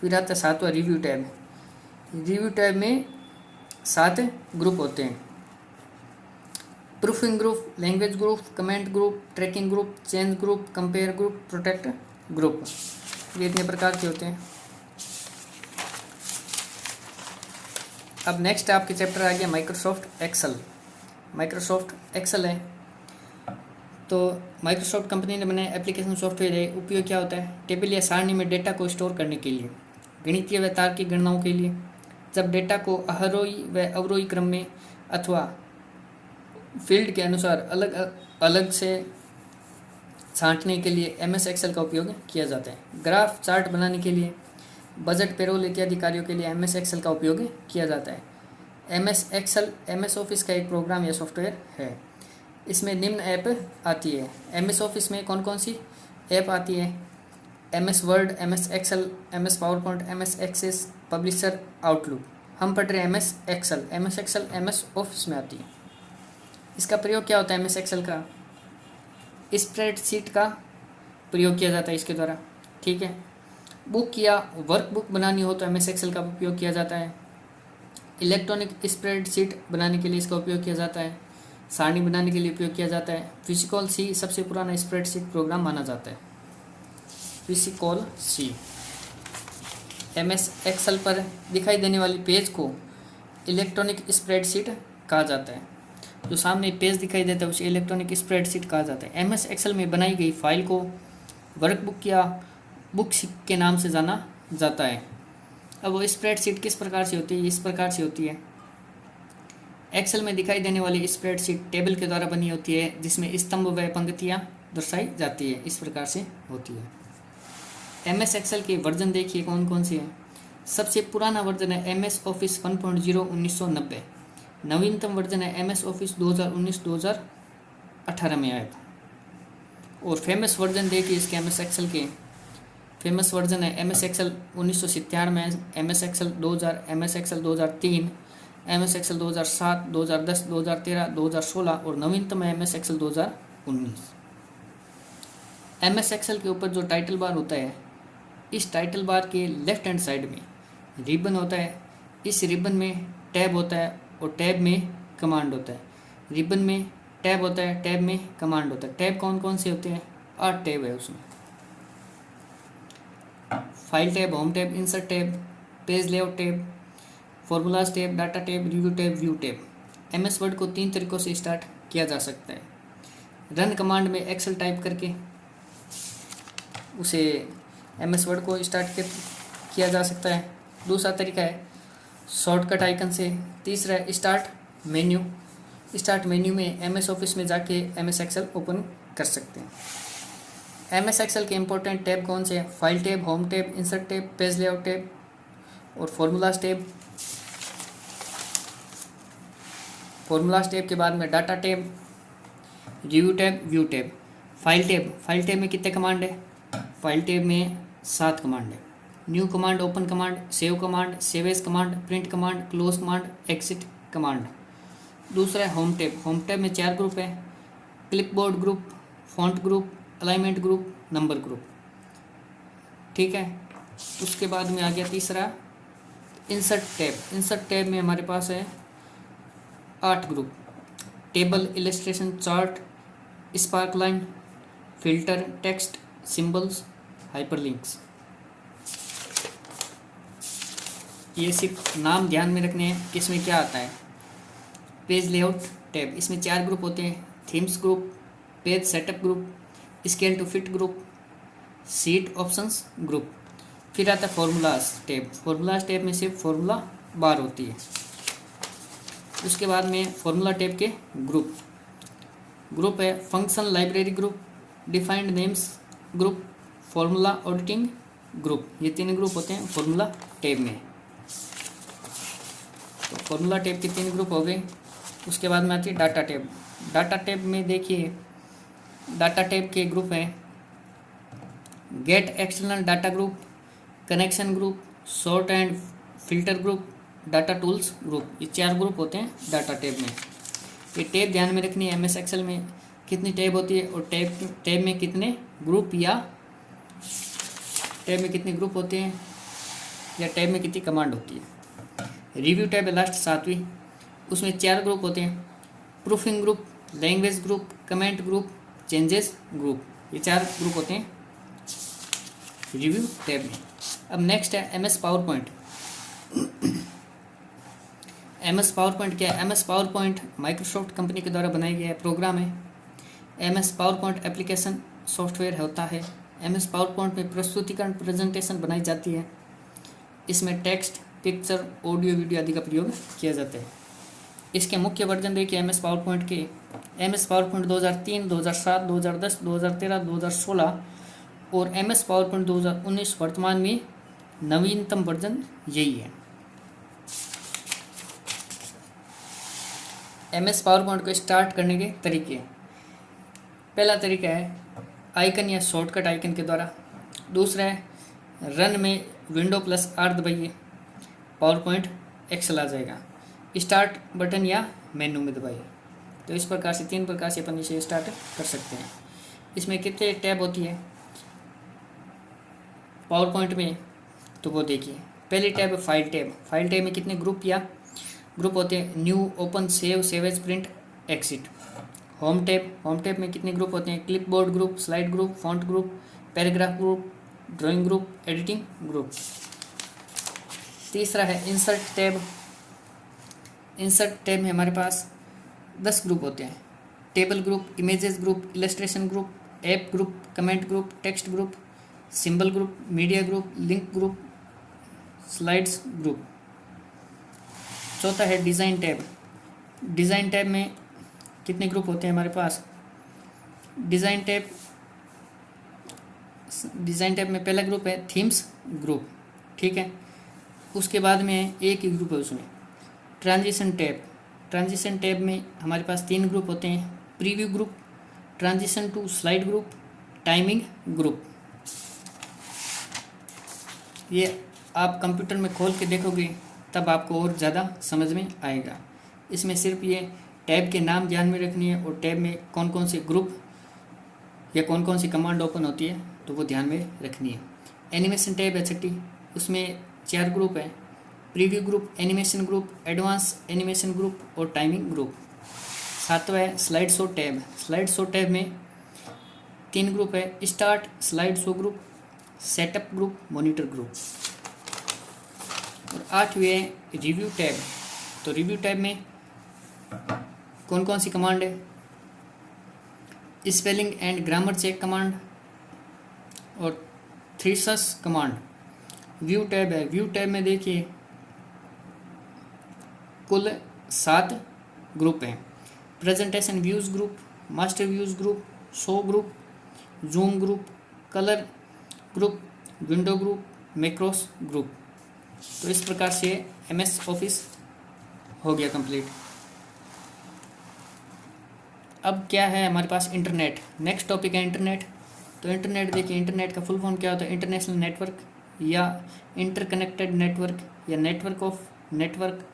फिर आता है 7वां रिव्यू टैब। रिव्यू टैब में 7 ग्रुप होते हैं। Proofing group, language group, comment group, tracking group, change group, compare group, protect group. ये इतने प्रकार के होते हैं। अब नेक्स्ट आपके चैप्टर आ गया माइक्रोसॉफ्ट एक्सेल। माइक्रोसॉफ्ट एक्सेल है तो माइक्रोसॉफ्ट कंपनी ने बनाया एप्लीकेशन सॉफ्टवेयर है। उपयोग क्या होता है? टेबल या सारणी में डेटा को स्टोर करने के लिए, गणितीय व तार्किक गणनाओं के लिए, जब डेटा को आरोही व अवरोही क्रम में अथवा फील्ड के अनुसार अलग अलग से छांटने के लिए MS एक्सेल का उपयोग किया जाता है। ग्राफ चार्ट बनाने के लिए, बजट, पेरोल इत्यादि कार्यों के लिए MS एक्सेल का उपयोग किया जाता है। MS एक्सेल MS ऑफिस का एक प्रोग्राम या सॉफ्टवेयर है। इसमें निम्न ऐप आती है। MS ऑफिस में कौन कौन सी ऐप आती है? MS Word, MS Excel, MS PowerPoint, MS Access, Publisher, Outlook. हम पढ़ रहे हैं MS Excel. MS Excel MS Office में आती है। इसका प्रयोग क्या होता है? MS एक्सेल का स्प्रेडशीट का प्रयोग किया जाता है इसके द्वारा, ठीक है। बुक या वर्क बुक बनानी हो तो MS एक्सेल का उपयोग किया जाता है। इलेक्ट्रॉनिक स्प्रेडशीट बनाने के लिए इसका उपयोग किया जाता है। सारणी बनाने के लिए उपयोग किया जाता है। फिजिकल सी सबसे पुराना स्प्रेडशीट प्रोग्राम माना जाता है। फिजिकल सी MS एक्सेल पर दिखाई देने वाली पेज को इलेक्ट्रॉनिक स्प्रेडशीट कहा जाता है। जो सामने पेज दिखाई देता है उसे इलेक्ट्रॉनिक स्प्रेडशीट कहा जाता है। MS एक्सेल में बनाई गई फाइल को वर्कबुक या बुक के नाम से जाना जाता है। अब वो स्प्रेडशीट किस प्रकार से होती है? इस प्रकार से होती है। एक्सेल में दिखाई देने वाली स्प्रेडशीट टेबल के द्वारा बनी होती है जिसमें स्तंभ व पंक्तियाँ दर्शाई जाती है। इस प्रकार से होती है। MS एक्सेल के वर्जन देखिए कौन कौन से हैं। सबसे पुराना वर्जन है MS ऑफिस 1.0 1990। नवीनतम वर्जन है MS ऑफिस 2019-2018 में आया था। और फेमस वर्जन देखिए इसके MS एक्सेल के फेमस वर्जन है MS एक्सेल 1997 में, MS Excel 2000, MS Excel 2003, MS Excel 2007, 2010, 2013, 2016 और नवीनतम है MS एक्सेल 2019। MS एक्सेल के ऊपर जो टाइटल बार होता है, इस टाइटल बार के लेफ्ट हैंड साइड में रिबन होता है। इस रिबन में टैब होता है और टैब में कमांड होता है। रिबन में टैब होता है, टैब में कमांड होता है। टैब कौन कौन से होते हैं? 8 टैब है उसमें। File tab, home tab, insert tab, page layout tab, formulas tab, data tab, review tab, view tab. MS word को 3 तरीक़ों से स्टार्ट किया जा सकता है। रन कमांड में एक्सेल टाइप करके उसे MS वर्ड को स्टार्ट किया जा सकता है। दूसरा तरीका है शॉर्टकट आइकन से। तीसरा है स्टार्ट मेन्यू। स्टार्ट मेन्यू में MS ऑफिस में जाके MS एक्सेल ओपन कर सकते हैं। MS एक्सेल के इंपॉर्टेंट टैब कौन से हैं? File tab, home tab, insert tab, page layout tab और फॉर्मूलाज टैब। फॉर्मूलाज टैब के बाद में data tab, review tab, view tab. File tab में कितने कमांड है? फाइल टैब में 7 कमांड है। New command, open command, save command, save as command, print command, close command, exit command. दूसरा है होम टैब में 4 ग्रुप है। Clipboard group, font group, alignment group, number group. ठीक है। उसके बाद में आ गया तीसरा इंसर्ट टैब में हमारे पास है 8 group. Table, illustration, chart, spark line, filter, text, symbols, hyperlinks. ये सिर्फ नाम ध्यान में रखने हैं कि इसमें क्या आता है। पेज लेआउट टैब, इसमें 4 ग्रुप होते हैं। Themes group, page setup group, scale to fit group, sheet options group. फिर आता है फॉर्मूलाज टैब में सिर्फ फॉर्मूला बार होती है। उसके बाद में फॉर्मूला टैब के ग्रुप है function library group, defined names group, formula auditing group. ये 3 ग्रुप होते हैं फॉर्मूला टैब में। तो फॉर्मूला टैब के 3 ग्रुप हो गए। उसके बाद में आती है डाटा टैब में देखिए डाटा टैब के ग्रुप हैं gate external data group, connection group, sort and filter group, data tools group. ये 4 ग्रुप होते हैं डाटा टैब में। ये टैब ध्यान में रखनी है। MS एक्सेल में कितनी टैब होती है और टैब में कितने ग्रुप होते हैं या टैब में कितनी कमांड होती है। रिव्यू टैब है लास्ट 7वीं। उसमें 4 ग्रुप होते हैं proofing group, language group, comment group, changes group. ये 4 ग्रुप होते हैं रिव्यू टैब में। अब नेक्स्ट है MS पावरपॉइंट। MS पावरपॉइंट क्या है? MS पावरपॉइंट माइक्रोसॉफ्ट कंपनी के द्वारा बनाया गया प्रोग्राम है। MS पावरपॉइंट एप्लीकेशन सॉफ्टवेयर होता है। MS पावरपॉइंट में प्रस्तुतिकरण प्रेजेंटेशन बनाई जाती है। इसमें टेक्स्ट, पिक्चर, ऑडियो, वीडियो आदि का प्रयोग किया जाता है। इसके मुख्य वर्जन देखिए MS पावरपॉइंट के MS पावरपॉइंट 2003, 2007, 2010, 2013, 2016 और MS पावरपॉइंट 2019 वर्तमान में नवीनतम वर्जन यही है। MS पावरपॉइंट को स्टार्ट करने के तरीके। पहला तरीका है आइकन या शॉर्टकट आइकन के द्वारा। दूसरा है रन में विंडो +R दबाइए, पावरपॉइंट एक्सेल आ जाएगा। स्टार्ट बटन या मेनू में दबाइए। तो इस प्रकार से 3 प्रकार से अपन इसे स्टार्ट कर सकते हैं। इसमें कितने टैब होती है? पावर पॉइंट में, तो वो देखिए पहली टैब है फाइल टैब। फाइल टैब में कितने ग्रुप होते हैं? New, open, save, save as, print, exit. Home tab में कितने ग्रुप होते हैं? Clipboard group, slide group, font group, paragraph group, drawing group, editing group. तीसरा है इंसर्ट टैब। इंसर्ट टैब में हमारे पास 10 ग्रुप होते हैं। Table group, images group, illustration group, app group, comment group, text group, symbol group, media group, link group, slides group. चौथा है design tab. Design tab में कितने ग्रुप होते हैं हमारे पास? डिज़ाइन टैब में पहला ग्रुप है थीम्स ग्रुप, ठीक है। उसके बाद में एक ही ग्रुप है उसमें ट्रांजिशन टैब। ट्रांजिशन टैब में हमारे पास 3 ग्रुप होते हैं। Preview group, transition to slide group, timing group. ये आप कंप्यूटर में खोल के देखोगे तब आपको और ज़्यादा समझ में आएगा। इसमें सिर्फ ये टैब के नाम ध्यान में रखनी है और टैब में कौन कौन से ग्रुप या कौन कौन सी कमांड ओपन होती है तो वो ध्यान में रखनी है। एनिमेशन टैब है छठी, उसमें 4 ग्रुप है। Preview group, animation group, advance animation group और टाइमिंग ग्रुप। सातवां है slide show tab. Slide show tab में 3 ग्रुप है। Start slide show group, setup group, monitor group. और 8वें है रिव्यू टैब। तो रिव्यू टैब में कौन कौन सी कमांड है? Spelling and grammar check command और थीसस कमांड। व्यू टैब है। व्यू टैब में देखिए कुल 7 ग्रुप हैं। Presentation views group, master views group, show group, zoom group, colour group, window group, macros group. तो इस प्रकार से MS ऑफिस हो गया कंप्लीट। अब क्या है हमारे पास? इंटरनेट। नेक्स्ट टॉपिक है इंटरनेट। तो इंटरनेट देखिए, इंटरनेट का फुल फॉर्म क्या होता है? इंटरनेशनल नेटवर्क या इंटरकनेक्टेड नेटवर्क या network of network,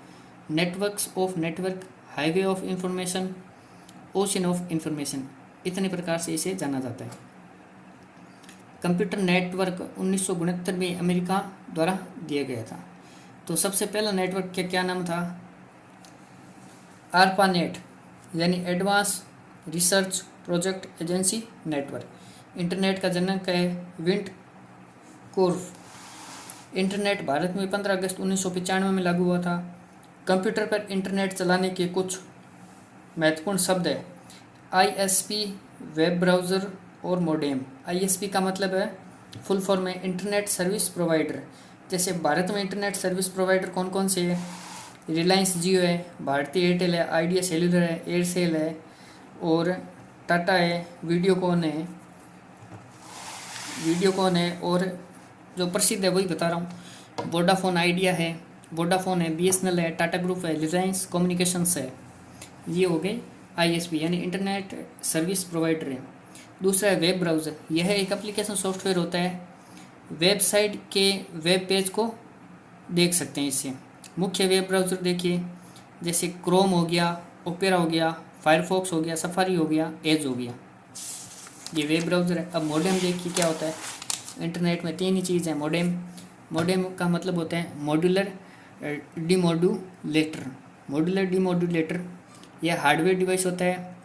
networks of network, highway of information, ocean of information, इतने प्रकार से इसे जाना जाता है। कंप्यूटर नेटवर्क 1969 में अमेरिका द्वारा दिया गया था। तो सबसे पहला नेटवर्क का क्या नाम था? ARPANET यानी advance research project agency network. Internet का जनक है विंट कोर्फ। इंटरनेट भारत में 15 अगस्त 1995 में लागू हुआ था। कंप्यूटर पर इंटरनेट चलाने के कुछ महत्वपूर्ण शब्द है ISP, वेब ब्राउज़र और मोडेम। ISP का मतलब है फुल फॉर्म है इंटरनेट सर्विस प्रोवाइडर। जैसे भारत में इंटरनेट सर्विस प्रोवाइडर कौन कौन से है? रिलायंस जियो है, भारती एयरटेल है, आइडिया सेल्युलर है, एयरसेल है और टाटा है, वीडियोकॉन है और जो प्रसिद्ध है वही बता रहा हूँ। वोडाफोन आइडिया है, वोडाफोन है, BSNL है, टाटा ग्रुप है, रिलायंस कम्युनिकेशंस है। ये हो गए ISP यानी इंटरनेट सर्विस प्रोवाइडर है। दूसरा है वेब ब्राउज़र। यह एक एप्लीकेशन सॉफ्टवेयर होता है, वेबसाइट के वेब पेज को देख सकते हैं इससे। मुख्य वेब ब्राउज़र देखिए जैसे क्रोम हो गया, ओपेरा हो गया, फायरफॉक्स हो गया, सफारी हो गया, एज हो गया, ये वेब ब्राउज़र है। अब मॉडेम देखिए क्या होता है। इंटरनेट में 3 ही चीज़ है। मॉडेम का मतलब होता है मॉड्यूलर डिमोडुलेटर। मॉड्यूलर डिमोडुलेटर यह हार्डवेयर डिवाइस होता है।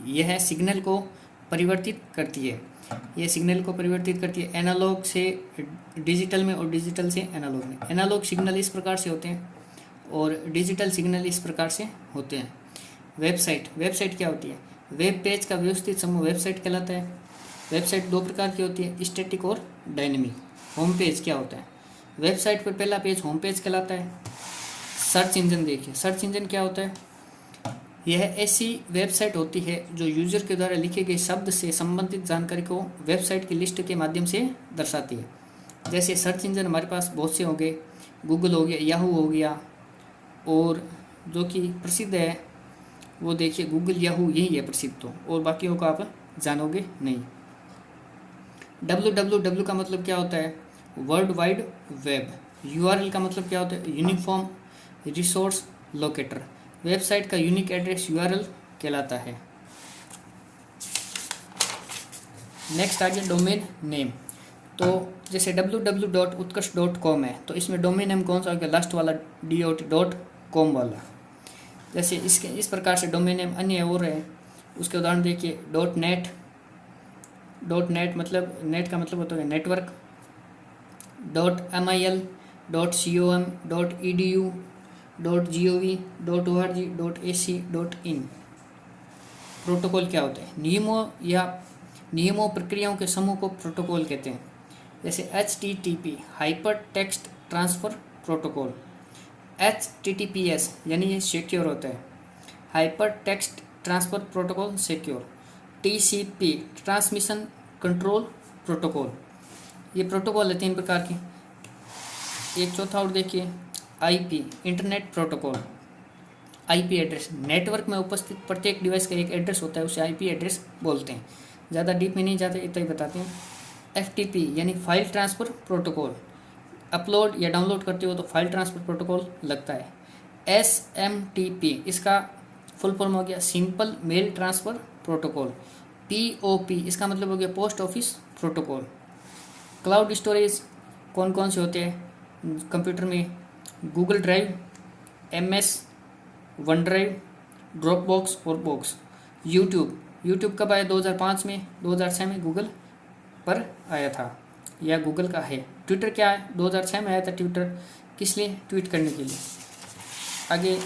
यह सिग्नल को परिवर्तित करती है। एनालॉग से डिजिटल में और डिजिटल से एनालॉग में। एनालॉग सिग्नल इस प्रकार से होते हैं और डिजिटल सिग्नल इस प्रकार से होते हैं। वेबसाइट क्या होती है? वेब पेज का व्यवस्थित समूह वेबसाइट कहलाता है। वेबसाइट 2 प्रकार की होती है, स्टैटिक और डायनेमिक। होम पेज क्या होता है? वेबसाइट पर पहला पेज होम पेज कहलाता है। सर्च इंजन देखिए, सर्च इंजन क्या होता है? यह ऐसी वेबसाइट होती है जो यूजर के द्वारा लिखे गए शब्द से संबंधित जानकारी को वेबसाइट की लिस्ट के माध्यम से दर्शाती है। जैसे सर्च इंजन हमारे पास बहुत से हो गए, गूगल हो गया, याहू हो गया और जो कि प्रसिद्ध है वो देखिए गूगल, याहू यही है प्रसिद्ध, तो और बाकियों का आप जानोगे नहीं। www का मतलब क्या होता है? World wide web. URL का मतलब क्या होता है? Uniform resource locator. वेबसाइट का यूनिक एड्रेस URL कहलाता है। नेक्स्ट आ गया डोमेन नेम। तो जैसे www.utkarsh.com है, तो इसमें डोमेन नेम कौन सा होगा, लास्ट वाला .com वाला। जैसे इसके इस प्रकार से डोमेन नेम अन्य और है, उसके उदाहरण देखिए .net मतलब नेट का मतलब होता है network, .mil, .com, .edu, .gov, .org, .ac, .in। Protocol क्या होते हैं, नियमों प्रक्रियाओं के समूह को प्रोटोकॉल कहते हैं। जैसे HTTP hyper text transfer protocol, HTTPS यानी ये सिक्योर होता है, hyper text transfer protocol secure, TCP transmission control protocol. ये प्रोटोकॉल है 3 प्रकार के। एक चौथा और देखिए IP internet protocol. IP address, network में उपस्थित प्रत्येक डिवाइस का एक एड्रेस होता है, उसे IP एड्रेस बोलते हैं। ज़्यादा डीप में नहीं जाते, इतना ही बताते हैं। FTP यानी फाइल ट्रांसफ़र प्रोटोकॉल, अपलोड या डाउनलोड करते हो तो फाइल ट्रांसफ़र प्रोटोकॉल लगता है। SMTP इसका फुल फॉर्म हो गया simple mail transfer protocol. POP इसका मतलब हो गया post office protocol. Cloud storage कौन कौन से होते हैं कंप्यूटर में, Google drive, MS, one drive, drop box और बॉक्स। यूट्यूब कब आया, 2005 में, 2006 में गूगल पर आया था या गूगल का है। ट्विटर क्या है, 2006 में आया था ट्विटर, किस लिए, ट्वीट करने के लिए। आगे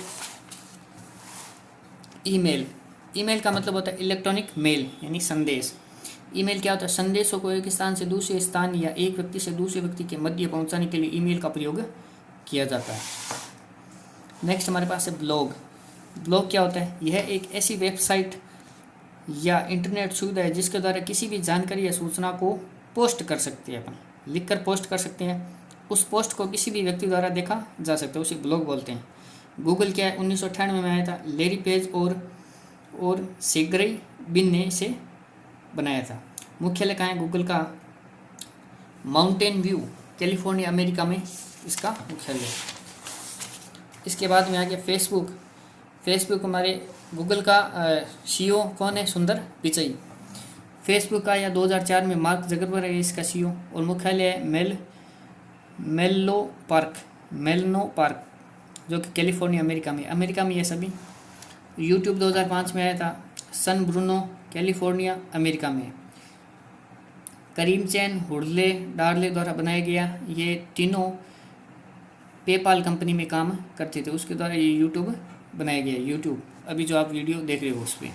ईमेल का मतलब होता है इलेक्ट्रॉनिक मेल यानी संदेश। ईमेल क्या होता है, संदेशों को एक स्थान से दूसरे स्थान या एक व्यक्ति से दूसरे व्यक्ति के मध्य पहुंचाने के लिए ईमेल का प्रयोग किया जाता है। नेक्स्ट हमारे पास है ब्लॉग क्या होता है, यह एक ऐसी वेबसाइट या इंटरनेट सुविधा है जिसके द्वारा किसी भी जानकारी या सूचना को पोस्ट कर सकते हैं, अपन लिख कर पोस्ट कर सकते हैं। उस पोस्ट को किसी भी व्यक्ति द्वारा देखा जा सकता है, उसे ब्लॉग बोलते हैं। गूगल क्या है, 1998 में आया था, लेरी पेज और सेर्गेई ब्रिन ने इसे बनाया था। मुख्यालय कहाँ है गूगल का, माउंटेन व्यू, कैलिफोर्निया अमेरिका में इसका मुख्यालय। इसके बाद में आ गया फेसबुक हमारे गूगल का CEO कौन है, सुंदर पिचाई। फेसबुक का या 2004 में मार्क जकरबर्ग है इसका CEO और मुख्यालय है मेलो पार्क जो कि कैलिफोर्निया अमेरिका में ये सभी। यूट्यूब 2005 में आया था, सन ब्रूनो कैलिफोर्निया अमेरिका में। करीम चैन हुडले डार्ले द्वारा बनाया गया, ये तीनों पेपाल कंपनी में काम करते थे, उसके द्वारा ये यूट्यूब बनाया गया। यूट्यूब अभी जो आप वीडियो देख रहे हो उस पर।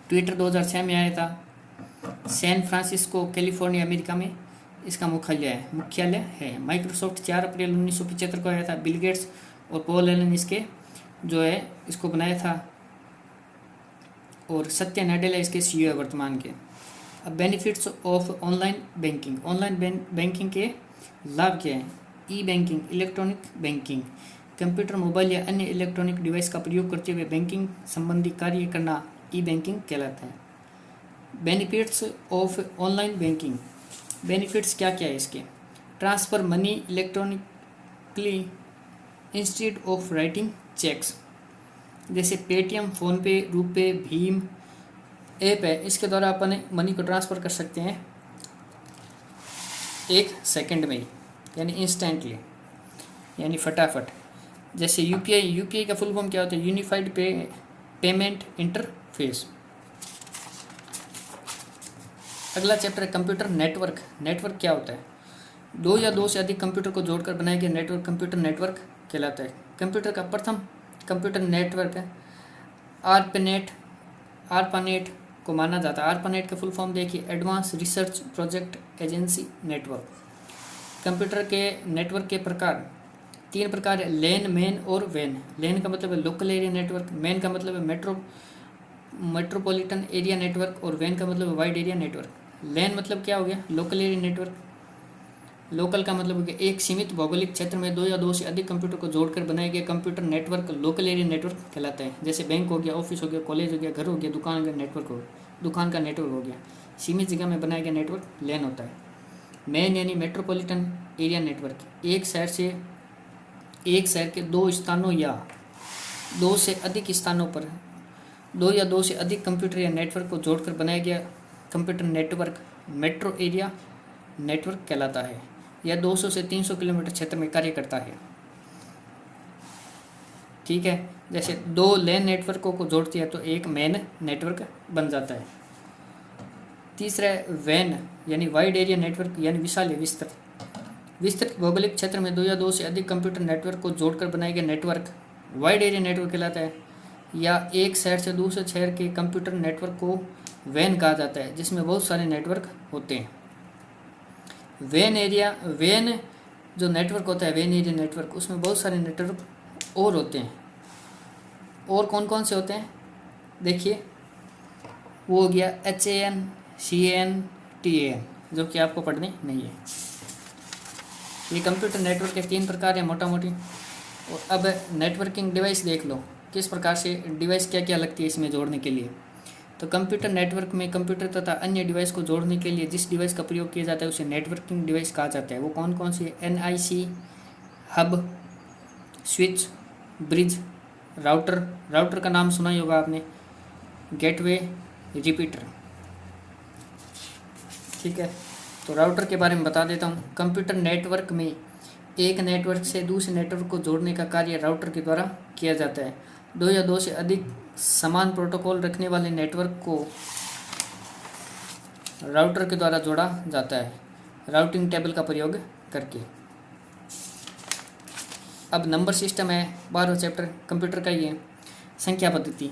ट्विटर 2006 में आया था, सैन फ्रांसिस्को कैलिफोर्निया अमेरिका में इसका मुख्यालय है। माइक्रोसॉफ्ट 4 अप्रैल 1975 को आया था, बिल गेट्स और पॉल एलन इसके जो है इसको बनाया था और सत्या नाडेला इसके CEO है वर्तमान के। अब बेनिफिट्स ऑफ ऑनलाइन बैंकिंग के लाभ क्या हैं, e banking electronic banking, computer mobile या अन्य इलेक्ट्रॉनिक डिवाइस का प्रयोग करते हुए बैंकिंग संबंधी कार्य करना ई बैंकिंग कहलाता है। Benefits of online banking, benefits क्या क्या है इसके, transfer money electronically instead of writing cheques, जैसे पेटीएम, फ़ोनपे, रुपे, भीम ऐप है, इसके द्वारा अपन मनी को ट्रांसफ़र कर सकते हैं 1 सेकंड में ही, यानी इंस्टेंटली, यानी फटाफट। जैसे यूपीआई का फुल फॉर्म क्या होता है, यूनिफाइड पेमेंट इंटरफेस। अगला चैप्टर है कंप्यूटर नेटवर्क क्या होता है, 2 या 2 से अधिक कंप्यूटर को जोड़कर बनाया गया नेटवर्क कंप्यूटर नेटवर्क कहलाता है। कंप्यूटर का प्रथम कंप्यूटर नेटवर्क है ARPANET को माना जाता है। ARPANET का फुल फॉर्म देखिए, advance research project agency network. Computer के नेटवर्क के प्रकार 3 प्रकार है, लैन, मैन और वैन। लैन का मतलब है लोकल एरिया नेटवर्क, मैन का मतलब है मेट्रोपॉलिटन एरिया नेटवर्क और वैन का मतलब है वाइड एरिया नेटवर्क। लैन मतलब क्या हो गया, लोकल एरिया नेटवर्क। लोकल का मतलब हो गया एक सीमित भौगोलिक क्षेत्र में 2 या 2 से अधिक कंप्यूटर को जोड़कर बनाया गया computer network local area network कहलाता है। जैसे बैंक हो गया, ऑफिस हो गया, कॉलेज हो गया, घर हो गया, दुकान का नेटवर्क हो गया। सीमित जगह में बनाया गया नेटवर्क लैन होता है। मैन यानी मेट्रोपॉलिटन एरिया नेटवर्क, एक शहर के 2 स्थानों या 2 से अधिक स्थानों पर 2 या 2 से अधिक कंप्यूटर या नेटवर्क को जोड़कर बनाया गया computer network metro area network कहलाता है। यह 200 से 300 किलोमीटर क्षेत्र में कार्य करता है। ठीक है, जैसे 2 लेन नेटवर्कों को जोड़ती है तो एक मेन नेटवर्क बन जाता है। तीसरा है वैन यानी वाइड एरिया नेटवर्क यानी विशाल या विस्तृत भौगोलिक क्षेत्र में 2 या 2 से अधिक कंप्यूटर नेटवर्क को जोड़कर बनाए गए नेटवर्क वाइड एरिया नेटवर्क कहलाता है। या एक शहर से दूसरे शहर के कंप्यूटर नेटवर्क को वैन कहा जाता है, जिसमें बहुत सारे नेटवर्क होते हैं। वैन जो नेटवर्क होता है, वैन एरिया नेटवर्क, उसमें बहुत सारे नेटवर्क और होते हैं। और कौन कौन से होते हैं देखिए, वो हो गया HAN, CAN, TAN, जो कि आपको पढ़ने नहीं है। ये कंप्यूटर नेटवर्क के 3 प्रकार हैं मोटा मोटी। और अब नेटवर्किंग डिवाइस देख लो, किस प्रकार से डिवाइस क्या क्या लगती है इसमें जोड़ने के लिए। तो कंप्यूटर नेटवर्क में कंप्यूटर तथा अन्य डिवाइस को जोड़ने के लिए जिस डिवाइस का प्रयोग किया जाता है उसे नेटवर्किंग डिवाइस कहा जाता है। वो कौन कौन सी है? NIC, hub, switch, bridge, router का नाम सुना ही होगा आपने, गेटवे, रिपीटर। ठीक है, तो राउटर के बारे में बता देता हूँ। कंप्यूटर नेटवर्क में एक नेटवर्क से दूसरे नेटवर्क को जोड़ने का कार्य राउटर के द्वारा किया जाता है। 2 या 2 से अधिक समान प्रोटोकॉल रखने वाले नेटवर्क को राउटर के द्वारा जोड़ा जाता है, राउटिंग टेबल का प्रयोग करके। अब नंबर सिस्टम है, 12वां चैप्टर कंप्यूटर का ही है, संख्या पद्धति।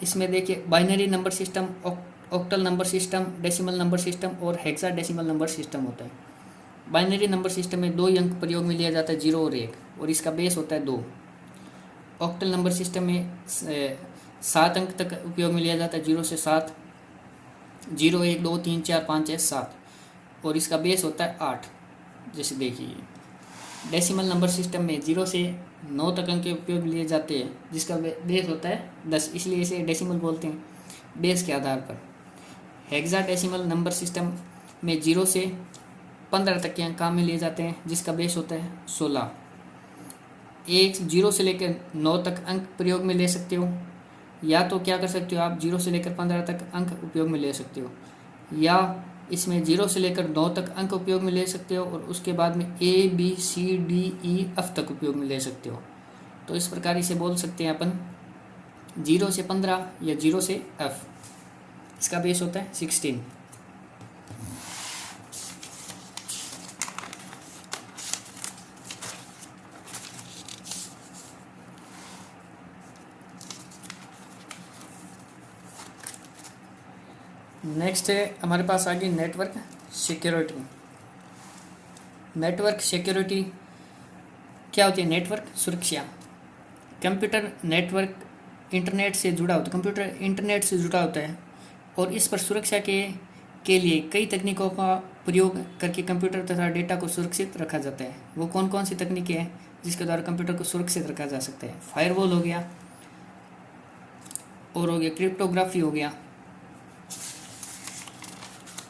इसमें देखिए binary number system, octal number system, decimal number system और हेक्साडेसिमल नंबर सिस्टम होता है। बाइनरी नंबर सिस्टम में 2 ही अंक प्रयोग में लिया जाता है, 0 और 1, और इसका बेस होता है 2। ऑक्टल नंबर सिस्टम में 7 अंक तक उपयोग में लिया जाता है, 0 से 7, 0, 1, 2, 3, 4, 5, 6, 7, और इसका बेस होता है 8। जैसे देखिए डेसिमल नंबर सिस्टम में 0 से 9 तक अंक के उपयोग लिए जाते हैं, जिसका बेस होता है 10, इसलिए इसे डेसिमल बोलते हैं, बेस के आधार पर। हेक्साडेसिमल नंबर सिस्टम में 0 से 15 तक के अंक काम में लिए जाते हैं, जिसका बेस होता है 16। 0 से लेकर 9 तक अंक प्रयोग में ले सकते हो, या तो क्या कर सकते हो आप 0 से लेकर 15 तक अंक उपयोग में ले सकते हो, या इसमें 0 से लेकर 9 तक अंक उपयोग में ले सकते हो और उसके बाद में A, B, C, D, E, F तक उपयोग में ले सकते हो। तो इस प्रकार इसे बोल सकते हैं अपन 0 से 15 या 0 से F। इसका बेस होता है 16। नेक्स्ट है हमारे पास आ गई नेटवर्क सिक्योरिटी। नेटवर्क सिक्योरिटी क्या होती है? नेटवर्क सुरक्षा। कंप्यूटर नेटवर्क इंटरनेट से जुड़ा होता है, कंप्यूटर इंटरनेट से जुड़ा होता है और इस पर सुरक्षा के लिए कई तकनीकों का प्रयोग करके कंप्यूटर तथा डेटा को सुरक्षित रखा जाता है। वो कौन कौन सी तकनीकें हैं जिसके द्वारा कंप्यूटर को सुरक्षित रखा जा सकता है? फायरवॉल हो गया, और हो गया क्रिप्टोग्राफी हो गया,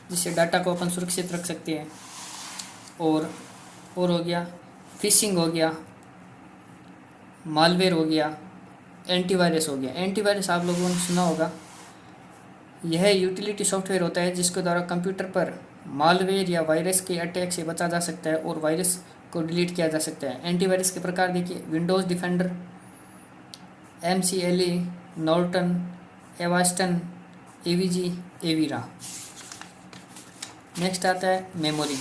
जिससे डाटा को अपन सुरक्षित रख सकते हैं, और हो गया फिशिंग हो गया, मालवेयर हो गया, एंटीवायरस हो गया। एंटीवायरस आप लोगों ने सुना होगा, यह यूटिलिटी सॉफ्टवेयर होता है जिसके द्वारा कंप्यूटर पर मालवेयर या वायरस के अटैक से बचा जा सकता है और वायरस को डिलीट किया जा सकता है। एंटीवायरस के प्रकार देखिए, Windows Defender, MCLE, Norton, Avast, AVG, Avira. Next आता है मेमोरी।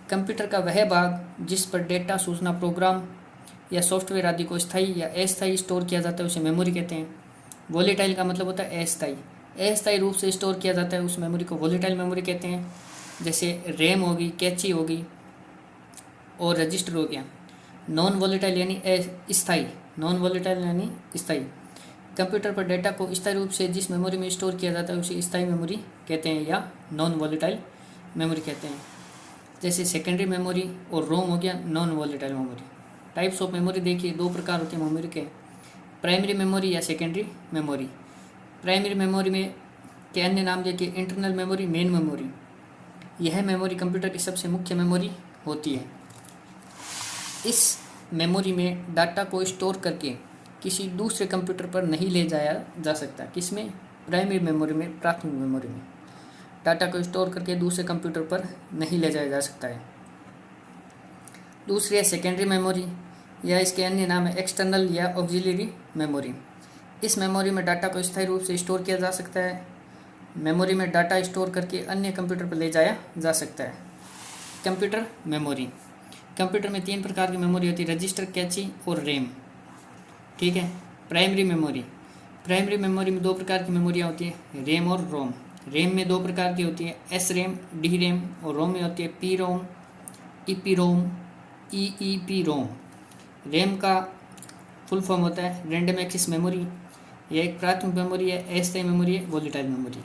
कंप्यूटर का वह भाग जिस पर डेटा, सूचना, प्रोग्राम या सॉफ्टवेयर आदि को स्थायी या अस्थायी स्टोर किया जाता है उसे मेमोरी कहते हैं। वोलेटाइल का मतलब होता है अस्थायी, अस्थायी रूप से स्टोर किया जाता है उस मेमोरी को वोलेटाइल मेमोरी कहते हैं। जैसे रैम होगी, कैची होगी और रजिस्टर हो गया। नॉन वोलेटाइल यानी स्थायी, नॉन वोलेटाइल यानी स्थायी। कंप्यूटर पर डेटा को स्थायी रूप से जिस मेमोरी में स्टोर किया जाता है उसे स्थायी मेमोरी कहते हैं या नॉन वोलेटाइल मेमोरी कहते हैं। जैसे सेकेंडरी मेमोरी और रोम हो गया non volatile memory. Types of memory देखिए, 2 प्रकार होते हैं मेमोरी के, प्राइमरी मेमोरी या सेकेंडरी मेमोरी। प्राइमरी मेमोरी में के अन्य नाम देखिए, इंटरनल मेमोरी, मेन मेमोरी। यह मेमोरी कंप्यूटर की सबसे मुख्य मेमोरी होती है। इस मेमोरी में डाटा को स्टोर करके किसी दूसरे कंप्यूटर पर नहीं ले जाया जा सकता। किसमें? प्राइमरी मेमोरी में, प्राथमिक मेमोरी में। डाटा को स्टोर करके दूसरे कंप्यूटर पर नहीं ले जाया जा सकता है। दूसरी है सेकेंडरी मेमोरी, या इसके अन्य नाम है एक्सटर्नल या ऑक्सिलरी मेमोरी। इस मेमोरी में डाटा को स्थायी रूप से स्टोर किया जा सकता है। मेमोरी में डाटा स्टोर करके अन्य कंप्यूटर पर ले जाया जा सकता है। कंप्यूटर मेमोरी, कंप्यूटर में 3 प्रकार की मेमोरी होती है, रजिस्टर, कैची और रैम। ठीक है। प्राइमरी मेमोरी, प्राइमरी मेमोरी में 2 प्रकार की मेमोरियाँ होती है, रैम और रोम। रैम में 2 प्रकार की होती है, एस रैम, डी रैम, और रोम में होती है P ROM, E P ROM, E P ROM. RAM का फुल फॉर्म होता है रैंडम एक्सेस मेमोरी। यह एक प्राथमिक मेमोरी है, अस्थायी मेमोरी है, वोलेटाइल मेमोरी।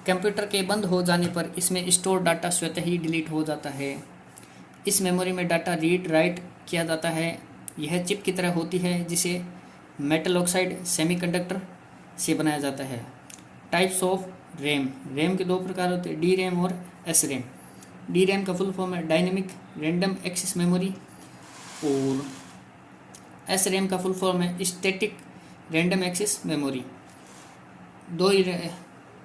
कंप्यूटर के बंद हो जाने पर इसमें स्टोर डाटा स्वतः ही डिलीट हो जाता है। इस मेमोरी में डाटा रीड राइट किया जाता है। यह चिप की तरह होती है जिसे मेटल ऑक्साइड सेमीकंडक्टर से बनाया जाता है। टाइप्स ऑफ रैम, रैम के 2 प्रकार होते हैं, डी रैम और एस रैम। डी रैम का फुल फॉर्म है डायनेमिक रैंडम एक्सेस मेमोरी, और एस रैम का फुल फॉर्म है स्टैटिक रैंडम एक्सेस मेमोरी। 2 ही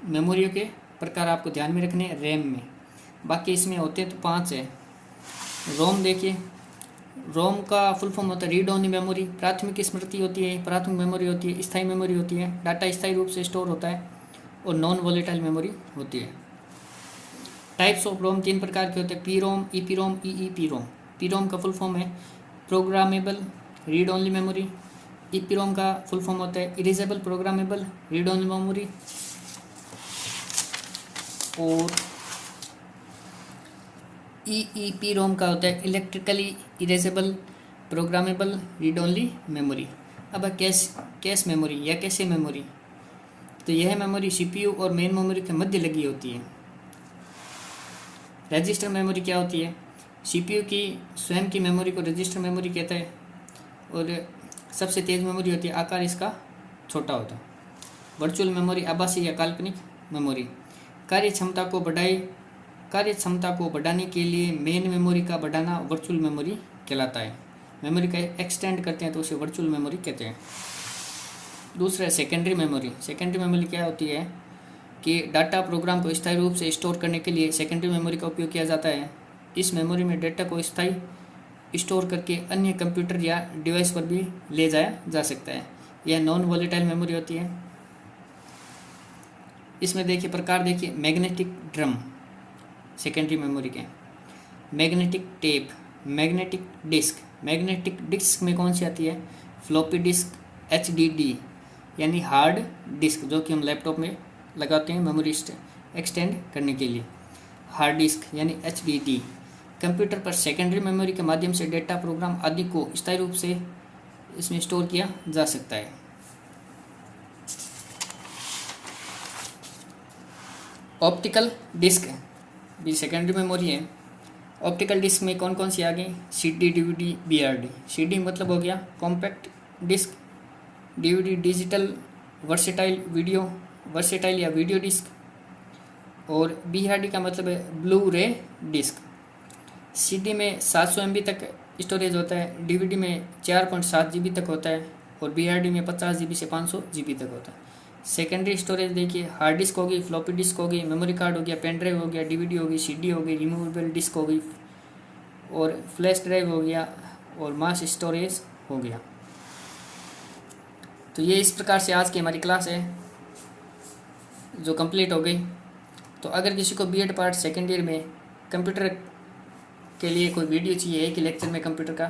मेमोरियों के प्रकार आपको ध्यान में रखने हैं रैम में, बाकी इसमें होते तो 5 है। रोम देखिए, रोम का फुल फॉर्म होता है रीड ओनली मेमोरी। प्राथमिक स्मृति होती है, प्राथमिक मेमोरी होती है, स्थायी मेमोरी होती है, डाटा स्थायी रूप से स्टोर होता है, और नॉन वोलेटाइल मेमोरी होती है। टाइप्स ऑफ रोम 3 प्रकार के होते हैं, P ROM, E P ROM, E P ROM. P ROM का फुल फॉर्म है programmable read only memory. E P ROM का फुल फॉर्म होता है erasable programmable read only memory. और ई पी रोम का होता है electrically erasable programmable read only memory. अब कैश मेमोरी या कैशे मेमोरी, तो यह मेमोरी सीपीयू और मेन मेमोरी के मध्य लगी होती है। रजिस्टर मेमोरी क्या होती है, सीपीयू की स्वयं की मेमोरी को रजिस्टर मेमोरी कहता है, और सबसे तेज़ मेमोरी होती है, आकार इसका छोटा होता है। वर्चुअल मेमोरी आभासी या काल्पनिक मेमोरी। कार्य क्षमता को बढ़ाने के लिए मेन मेमोरी का बढ़ाना वर्चुअल मेमोरी कहलाता है। मेमोरी का एक्सटेंड करते हैं तो उसे वर्चुअल मेमोरी कहते हैं। दूसरा है सेकेंडरी मेमोरी। सेकेंडरी मेमोरी क्या होती है कि डाटा प्रोग्राम को स्थायी रूप से स्टोर करने के लिए सेकेंडरी मेमोरी का उपयोग किया जाता है। इस मेमोरी में डाटा को स्थायी स्टोर करके अन्य कंप्यूटर या डिवाइस पर भी ले जाया जा सकता है। यह नॉन वोलेटाइल मेमोरी होती है। इसमें देखिए प्रकार, देखिए मैग्नेटिक ड्रम सेकेंडरी मेमोरी के, magnetic tape, magnetic disk. Magnetic disk में कौन सी आती है, फ्लॉपी डिस्क, HDD यानी हार्ड डिस्क, जो कि हम लैपटॉप में लगाते हैं मेमोरी एक्सटेंड करने के लिए। हार्ड डिस्क यानी HDD। कंप्यूटर पर सेकेंडरी मेमोरी के माध्यम से डेटा, प्रोग्राम आदि को स्थायी रूप से इसमें स्टोर किया जा सकता है। ऑप्टिकल डिस्क भी सेकेंडरी मेमोरी है। ऑप्टिकल डिस्क में कौन कौन सी आ गई, CD, DVD, BRD। CD मतलब हो गया compact disc, DVD digital versatile या वीडियो डिस्क, और BRD का मतलब है ब्लू रे डिस्क। CD में 700 MB तक स्टोरेज होता है, DVD में 4.7 GB तक होता है, और BRD में 50 GB से 500 GB तक होता है। सेकेंडरी स्टोरेज देखिए, हार्ड डिस्क होगी, फ्लॉपी डिस्क होगी, मेमोरी कार्ड हो गया, पेन ड्राइव हो गया, DVD होगी, CD हो गई, रिमूवेबल डिस्क हो गई, और फ्लैश ड्राइव हो गया, और मास स्टोरेज हो गया। तो ये इस प्रकार से आज की हमारी क्लास है जो कंप्लीट हो गई। तो अगर किसी को B.Ed पार्ट सेकेंड ईयर में कंप्यूटर के लिए कोई वीडियो चाहिए, एक ही लेक्चर में कंप्यूटर का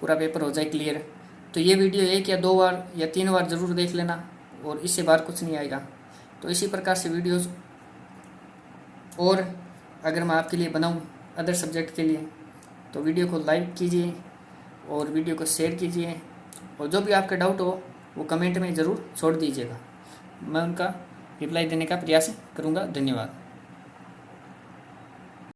पूरा पेपर हो जाए क्लियर, तो ये वीडियो 1 या 2 बार या 3 बार ज़रूर देख लेना, और इससे बाहर कुछ नहीं आएगा। तो इसी प्रकार से वीडियोस और अगर मैं आपके लिए बनाऊं अदर सब्जेक्ट के लिए, तो वीडियो को लाइक कीजिए और वीडियो को शेयर कीजिए, और जो भी आपका डाउट हो वो कमेंट में ज़रूर छोड़ दीजिएगा, मैं उनका रिप्लाई देने का प्रयास करूँगा। धन्यवाद।